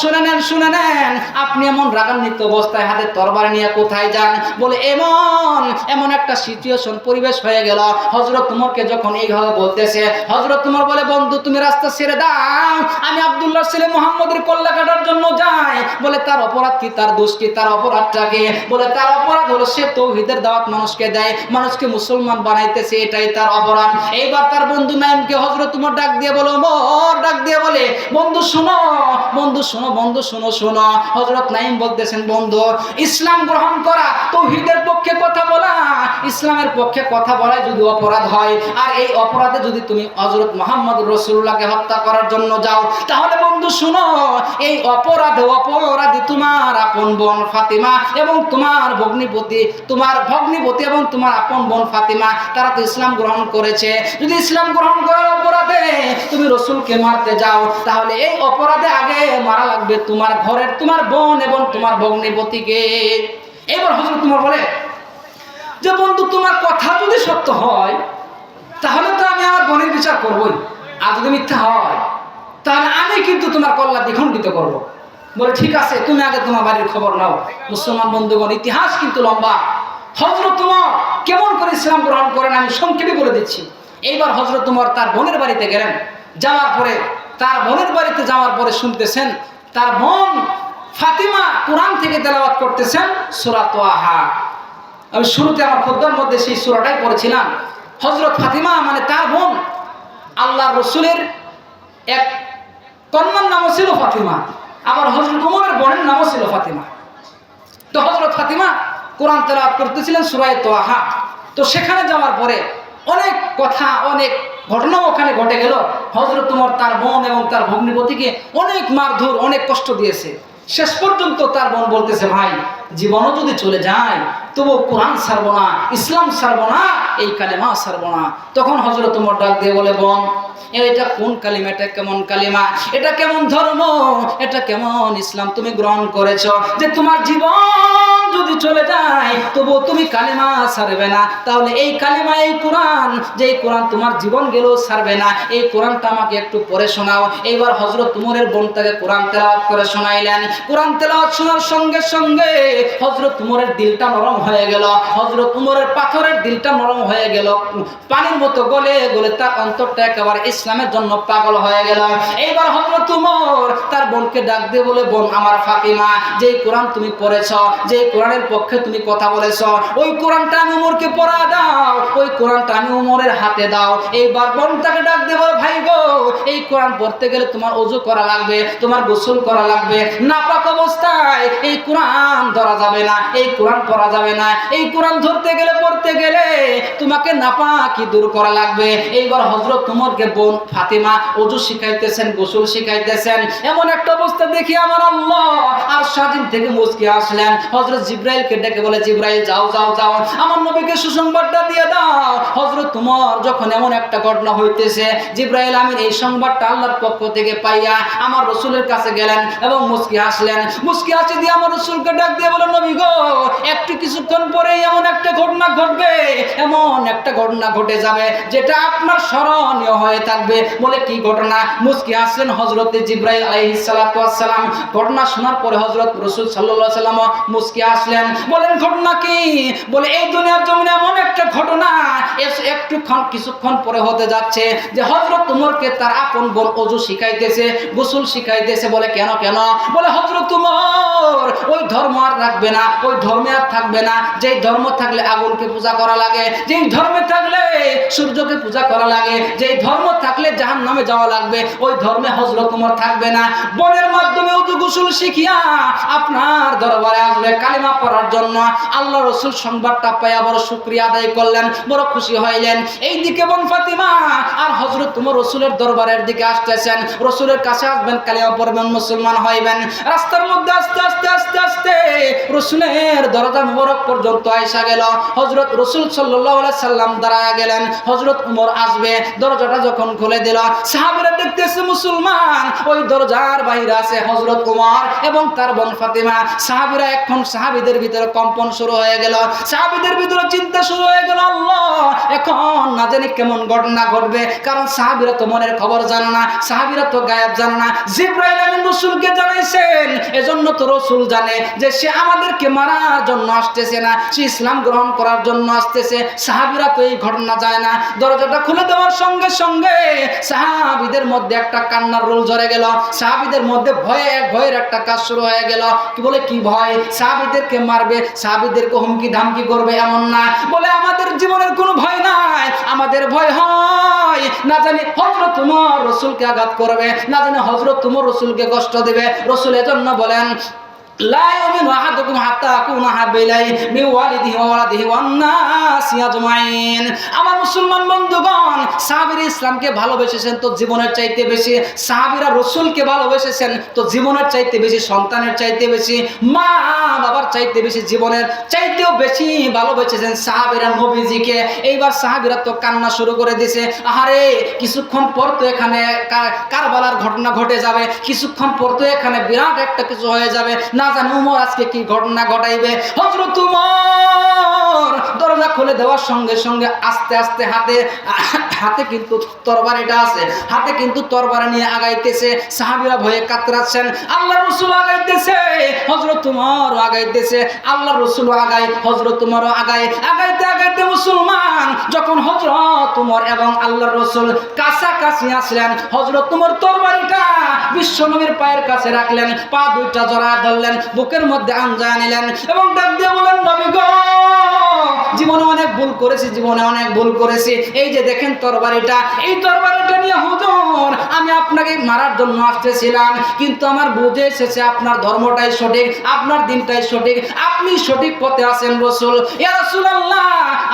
শুনে নেন, আপনি এমন রাগান্বিত অবস্থায় হাতে তরবারি নিয়ে কোথায় যান? বলে এমন একটা সিচুয়েশন পরিবেশ হয়ে গেল। হযরত উমরকে যখন এইভাবে বলতেছে, হযরত উমর বলে, বন্ধু তুমি রাস্তা ছেড়ে দাও, আমি আব্দুল্লাহর ছেলে মুহাম্মদের কল্লা কাটার জন্য যাই। বলে তার অপরাধ কি, তার দোষ কি, তার অপরাধটা কি? বলে তার অপরাধ হলো সে তাওহীদের দাওয়াত মানুষকে দেয়, মানুষকে মুসলমান বানাইতেছে, এটাই তার অপরাধ। এইবার তার বন্ধু নাঈমকে হযরত উমর ডাক দিয়ে বলে, বন্ধু শোনো, বন্ধু শোনো, বন্ধু শোনো, শোনো। হযরত নাঈম বলতেছেন, বন্ধু ইসলাম গ্রহণ করা, তাওহীদের পক্ষে কথা বলা, ইসলামের পক্ষে কথা বলা যদি অপরাধ হয়, আর এই অপরাধে যদি তুমি হযরত মুহাম্মদুর রাসূলুল্লাহকে হত্যা করার জন্য যাও, তাহলে বন্ধু শুনো, এই অপরাধী তোমার আপন বোন ফাতিমা এবং তোমার ভগ্নিপতি এবং তোমার আপন বোন ফাতিমা, তারা তো ইসলাম গ্রহণ করেছে। যদি ইসলাম গ্রহণ করার অপরাধে তুমি রাসূলকে মারতে যাও, তাহলে এই অপরাধে আগে মারা লাগবে তোমার ঘরের তোমার বোন এবং তোমার ভগ্নিপতিকে। এবার হযরত ওমর বলে যে বন্ধু তোমার কথা যদি সত্য হয়, তাহলে তো আমি আমার বোনের বিচার করবই, আর যদি মিথ্যা হয় তাহলে আমি কিন্তু তোমার কল্লা দ্বিখণ্ডিত করব। বলে ঠিক আছে, তুমি আগে তোমার বাড়ির খবর নাও। মুসলমান বন্ধুগণ, ইতিহাস কিন্তু লম্বা। হযরত ওমর কেমন করে ইসলাম গ্রহণ করেন আমি সংক্ষেপে বলে দিচ্ছি। এইবার হযরত ওমর তার বোনের বাড়িতে গেলেন। তার বোনের বাড়িতে যাওয়ার পরে শুনতেছেন তার বোন ফাতিমা কোরআন থেকে তেলাওয়াত করতেছেন সূরা তাহা। আমি শুরুতে আমার খুতবার মধ্যে সেই সূরাটাই পড়েছিলাম। হযরত ফাতিমা মানে তার বোন, আল্লাহর রাসূলের এক কন্যার নামও ছিল ফাতিমা, আবার হযরত ওমরের বোনের নামও ছিল ফাতিমা। তো হযরত ফাতিমা কোরআন তেলাওয়াত করতেছিলেন সূরা তাহা। তো সেখানে যাওয়ার পরে অনেক কথা, অনেক ঘটনা ওখানে ঘটে গেল। হযরত ওমর তার বোন এবং তার ভগ্নিপতিকে অনেক মারধর, অনেক কষ্ট দিয়েছে। শেষ পর্যন্ত তার বোন বলতেছে, ভাই জীবনও যদি চলে যায় তবু কোরআন ছাড়বো না, ইসলাম ছাড়বো না, এই কালেমা ছাড়বো না। তখন হযরত ওমর ডাক দিয়ে বলে, বোন এটা কোন কালিমা, এটা কেমন কালিমা, এটা কেমন ধর্ম, এটা কেমন ইসলাম তুমি গ্রহণ করেছো যে তোমার জীবন যদি চলে যায় তবু তুমি কালিমা ছাড়বে না? তাহলে এই কালিমা, এই কোরআন, যে কোরআন তোমার জীবন গেলেও ছাড়বে না, এই কোরআনটা আমাকে একটু পড়ে শোনাও। এইবার হযরত ওমরের বোন তাকে কোরআন তেলাওয়াত করে শোনাইলেন। কোরআন তেলাওয়াত শোনার সঙ্গে সঙ্গে হযরত ওমরের দিলটা নরম হয়ে গেল। হযরত ওমরের পাথরের দিলটা নরম হয়ে গেল, পানির মতো গলে গলে তার অন্তরটা একেবারে ইসলামের জন্য পাগল হয়ে গেল। এইবার হযরত ওমর তার বোনকে ডাক দিয়ে বলে, বোন আমার ফাতিমা, যেই কোরআন তুমি পড়েছ, যেই কোরআনের পক্ষে তুমি কথা বলেছ, ওই কোরআনটা আমি ওমরকে পড়া দাও, ওই কোরআনটা আমি ওমরের হাতে দাও। এইবার বোনটাকে ডাক দিয়ে বলে, ভাই গো, এই কোরআন পড়তে গেলে তোমার ওযু করা লাগবে, তোমার গোসল করা লাগবে, নাপাক অবস্থায় এই কোরআন ধরা যাবে না, এই কোরআন পড়া যাবে না। এই কোরআন ধরতে গেলে, পড়তে গেলে তোমাকে নাপাকি দূর করা লাগবে। এইবার হযরত ওমরকে বোন ফাতিমা ওযু শিখাইতেছেন, গোসল শিখাইতেছেন। এমন একটা অবস্থা দেখি আমার আল্লাহ আর সাজিন থেকে মুচকি আসলেন। হযরত জিবরাইলকে ডেকে বলে, জিবরাইল যাও যাও যাও, আমার নবীকে সুসংবাদটা দিয়ে দাও। হযরত ওমর যখন এমন একটা ঘটনা হইতেছে, জিবরাইল আমিন এই সংবাদটা আল্লাহর পক্ষ থেকে পাইয়া আমার রাসূলের কাছে গেলেন এবং মুচকি আসলেন। মুচকি আসে দিয়ে আমার রাসূলকে ডাক দিয়ে বলে, নবী গো, একটু কিছুক্ষণ পরেই এমন একটা ঘটনা ঘটবে, এমন একটা ঘটনা ঘটে যাবে যেটা আপনার স্মরণীয় হয়ে থাকবে। বলে কি ঘটনা? মুচকি আসলেন হযরত জিবরাইল আলাইহিস সালাতু ওয়াস সালাম। ঘটনা শোনার পরে হযরত রাসূল সাল্লাল্লাহু আলাইহি ওয়াসাল্লাম মুচকি আসলেন। বলেন ঘটনা কি? বলে এই দুনিয়ার জমিনে এমন একটা ঘটনা কিছুক্ষণ পরে হতে যাচ্ছে যে হযরত ওমরকে তার আপন বোন ওযু শিখাইতেছে, গোসল শিখাইতেছে। বলে কেন কেন? বলে হযরত ওমর ওই ধর্ম আর রাখবে না, ওই ধর্মে আর থাকবে না যেই ধর্ম থাকলে আগুনকে পূজা করা লাগে, যেই ধর্মে থাকলে সূর্যকে পূজা করা লাগে, যেই ধর্ম থাকলে জাহান্নামে যাওয়া লাগবে, ওই ধর্মে হযরত ওমর থাকবে না। বোনের মাধ্যমে ওযু গোসল শিখিয়া আপনার দরবারে আসবে কালিমা পড়ার জন্য। আল্লাহ রাসূল সংবাদটা পাইয়া বড় শুকরিয়া আদায় করলেন, বড় খুশি হইলেন। এইদিকে বোন ফাতিমা আর হযরত ওমর রাসূলের দরবারের দিকে আসতেছেন, রাসূলের কাছে আসবেন, কালিমা পড়বেন, মুসলমান হইবেন। রাস্তার মধ্যে আস্তে আস্তে আস্তে আস্তে রাসূলের দরজা মুবারক পর্যন্ত আয়েশা গেল। হযরত রাসূল সাল্লাল্লাহু আলাইহি সাল্লাম দাঁড়ায়া গেলেন। হযরত ওমর আসবে, দরজাটা যখন খুলে দিল, সাহাবীরা দেখতেছে মুসলমান, ওই দরজার বাইরে আছে হযরত ওমর এবং তার বোন ফাতিমা। সাহাবীরা এখন সাহাবীদের ভিতরে কম্পন শুরু হয়ে গেল, সাহাবীদের ভিতরে চিন্তা শুরু হয়ে গেল, আল্লাহ এখন না জানি কেমন ঘটনা ঘটবে। কারণ সাহাবীরা তো মনের খবর জানে না, সাহাবীরা তো গায়েব জানে না। জিবরাইল আমিন রাসূলকে জানাইছেন, এজন্য তো রাসূল জানে যে সে আমাদেরকে মারার জন্য আসতেছে না, সে ইসলাম গ্রহণ করার জন্য আসতেছে। সাহাবীরা তো এই ঘটনা জানে না। দরজাটা খুলে দেওয়ার সঙ্গে সঙ্গে সাহাবীদের মধ্যে একটা কান্নার রোল ঝরে গেল। সাহাবীদের মধ্যে ভয়ের একটা কাজ শুরু হয়ে গেল। কি বলে, কি ভয়? সাহাবীদেরকে মারবে, সাহাবীদেরকে হুমকি ধামকি করবে এমন না, বলে আমাদের জীবনের কোনো ভয় নাই, আমাদের ভয় হয় না জানি হযরত উমর রাসূলকে আঘাত করবে, না জানি হযরত উমর রাসূলকে কষ্ট দেবে। রাসূল এজন্য বলেন লা ইউমিনু আহাদুকুম হাত্তা আকুনা হাব্বা ইলাইহি মিন ওয়ালিদিহি ওয়া ওয়ালাদিহি ওয়ান নাসি আজমাইন। আমার মুসলমান বন্ধুগণ, সাহাবীরা ইসলামকে ভালোবেসেছেন তো জীবনের চাইতে বেশি, সাহাবীরা রাসূলকে ভালোবেসেছেন তো জীবনের চাইতে বেশি, সন্তানের চাইতে বেশি, মা বাবার চাইতে বেশি, জীবনের চাইতেও বেশি ভালোবেসেছেন সাহাবীরা নবীজিকে। এইবার সাহাবীরা তো কান্না শুরু করে দিয়েছে। আহারে, কিছুক্ষণ পর তো এখানে কারবালার ঘটনা ঘটে যাবে, কিছুক্ষণ পর তো এখানে বিরাট একটা কিছু হয়ে যাবে, না জানি উমর আজকে কি ঘটনা ঘটাইবে। হযরত উমর দরজা খুলে দেওয়ার সঙ্গে সঙ্গে আস্তে আস্তে হাতে কিন্তু তরবারিটা আছে, হাতে কিন্তু তরবারি নিয়ে আগাইতেছে। সাহাবীরা ভয়ে কাতরাচ্ছেন, আল্লাহর রাসূল আগাইতেছে, হযরত উমর আগাইতেছে, আল্লাহর রাসূল আগায়, হযরত উমর আগায়। আগাইতে মুসলমান যখন হযরত উমর এবং আল্লাহর রাসূল কাছাকাছি আসলেন, হযরত উমর তরবারিটা বিশ্বনবীর পায়ের কাছে রাখলেন, পা দুইটা জড়ায় ধরলেন, বুকের মধ্যে আঞ্জায় নিলেন এবং ডাক দিয়ে বলেন, নবী গো, জীবনে অনেক ভুল করেছি, জীবনে অনেক ভুল করেছি। এই যে দেখেন তরবারিটা, এই তরবারিটা নিয়ে হুজুর আমি আপনাকে মারার জন্য আসতেছিলাম, কিন্তু আমার বুঝে এসেছে আপনার ধর্মটাই সঠিক, আপনার দিনটাই সঠিক, আপনি সঠিক পথে আছেন রাসূল। ইয়া রাসূলুল্লাহ,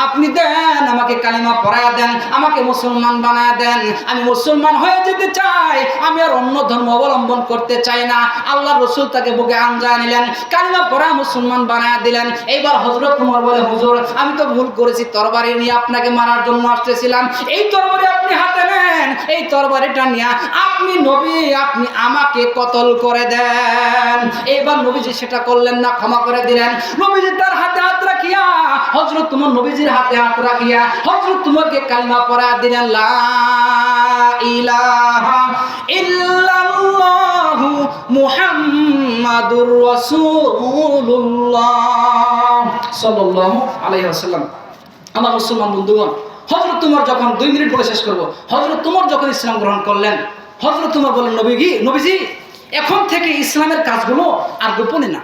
আপনি দেন আমাকে কালিমা পড়ায়া দেন, আমাকে মুসলমান বানায়া দেন, আমি মুসলমান হয়ে যেতে চাই, আমি আর অন্য ধর্ম অবলম্বন করতে চাই না। আল্লাহর রাসূল তাকে বুকে আঞ্জায় নিলেন, কালিমা পড়া মুসলমান বানায়া দিলেন। এইবার হযরত উমর বলে, হুজুর আমি তো ভুল করেছি, তরবারি নিয়ে আপনাকে মারার জন্য আসতেছিলাম, এই তরবারি আপনি হাতে নেন, এই তরবারিটা নিয়ে আপনি নবী, আপনি আমাকে কতল করে দেন। এইবার নবীজি সেটা করলেন না, ক্ষমা করে দিলেন। নবীজি তার হাতে হাত রাখিয়া, হযরত উমর নবীজির হাতে হাত রাখিয়া হযরত উমরকে কালিমা পড়া দিলেন, লা ইলাহা ইল্লাল্লাহু মুহাম্মাদুর রাসূলুল্লাহ সাল্লাল্লাহু আলাইহি ওয়াসাল্লাম। আমার মুসলমান বন্ধুগণ, হযরত উমর যখন 2 মিনিট বলে শেষ করব, হযরত উমর যখন ইসলাম গ্রহণ করলেন, হযরত উমর বললেন, নবীজি এখন থেকে ইসলামের কাজগুলো আর গোপনে না,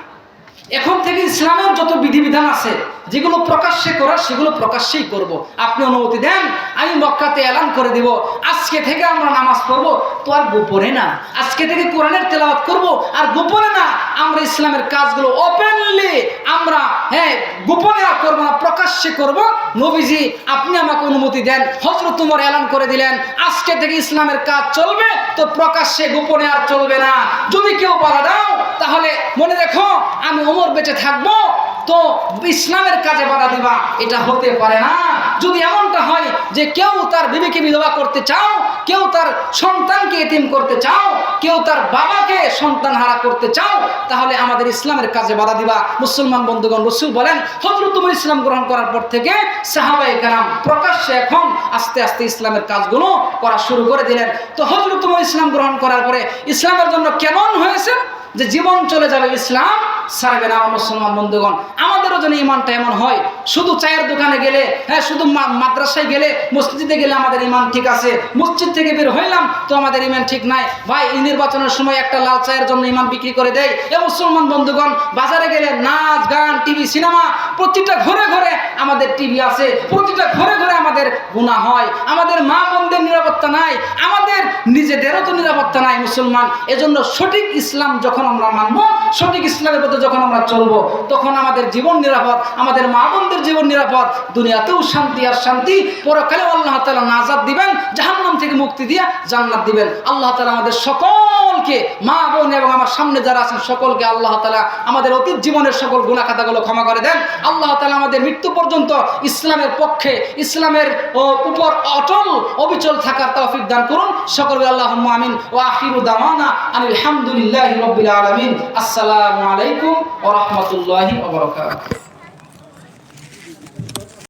এখন থেকে ইসলামের যত বিধিবিধান আছে যেগুলো প্রকাশ্যে করার সেগুলো প্রকাশ্যেই করব। আপনি অনুমতি দেন, আমি মক্কাতে এলান করে দিব, আজকে থেকে আমরা নামাজ পড়বো তো আর গোপনে না, আজকে থেকে কোরআনের তেলাওয়াত করব আর গোপনে না, আমরা ইসলামের কাজগুলো ওপেনলি আমরা গোপনে আর করবো না, প্রকাশ্যে করব। নবীজি আপনি আমাকে অনুমতি দেন। হযরত উমর এলান করে দিলেন, আজকে থেকে ইসলামের কাজ চলবে তো প্রকাশ্যে, গোপনে আর চলবে না। যদি কেউ বাধা দাও তাহলে মনে রেখো আমি ওমর বেঁচে থাকবো তো ইসলামের কাজে বাধা দিবা, এটা হতে পারে না। যদি এমনটা হয় যে কেউ তার বিবিকে বিধবা করতে চাও, কেউ তার সন্তানকে এতিম করতে চাও, কেউ তার বাবাকে সন্তান হারা করতে চাও, তাহলে আমাদের ইসলামের কাজে বাধা দিবা। মুসলমান বন্ধুগণ, রাসূল বলেন, হযরত উমর ইসলাম গ্রহণ করার পর থেকে সাহাবায়ে কেরাম প্রকাশ্যে এখন আস্তে আস্তে ইসলামের কাজগুলো করা শুরু করে দিলেন। তো হযরত উমর ইসলাম গ্রহণ করার পরে ইসলামের জন্য কেমন হয়েছে যে জীবন চলে যাবে, ইসলাম ছাড়বে না। আমার মুসলমান বন্ধুগণ, আমাদেরও যেন ইমানটা এমন হয়, শুধু চায়ের দোকানে গেলে, শুধু মাদ্রাসায় গেলে, মসজিদে গেলে আমাদের ইমান ঠিক আছে, মসজিদ থেকে বের হইলাম তো আমাদের ইমান ঠিক নাই। ভাই, এই নির্বাচনের সময় একটা লাল চায়ের জন্য ইমান বিক্রি করে দেয়। এ মুসলমান বন্ধুগণ, বাজারে গেলে নাচ গান, টিভি, সিনেমা, প্রতিটা ঘরে ঘরে আমাদের টিভি আছে, প্রতিটা ঘরে ঘরে আমাদের গুনাহ হয়, আমাদের মা বোনদের নিরাপত্তা নাই, আমাদের নিজেদেরও তো নিরাপত্তা নাই। মুসলমান, এজন্য সঠিক ইসলাম যখন আমরা মানবো, সঠিক ইসলামের পথে যখন আমরা চলবো, তখন আমাদের জীবন নিরাপদ, আমাদের মা বোনদের জীবন নিরাপদ, দুনিয়াতেও শান্তি আর শান্তি, পরকালেও আল্লাহ তাআলা নাজাত দিবেন, জাহান্নাম থেকে মুক্তি দিয়ে জান্নাত দিবেন। আল্লাহ তাআলা আমাদের সকলকে, মা বোন এবং আমার সামনে যারা আছেন সকলকে আল্লাহ তাআলা আমাদের অতীত জীবনের সকল গুনাহ খাতাগুলো ক্ষমা করে দেন। আল্লাহ তাআলা আমাদের মৃত্যু পর্যন্ত ইসলামের পক্ষে, ইসলামের উপর অটল অবিচল থাকার তৌফিক দান করুন। সকলে আল্লাহুম্মা আমিন। ওয়া আখিরু দাওয়ানা আনিল হামদুলিল্লাহি রাব্বিল আলামিন। আসসালামু আলাইকুম ওয়া রাহমাতুল্লাহি ওয়া বারাকাতুহু।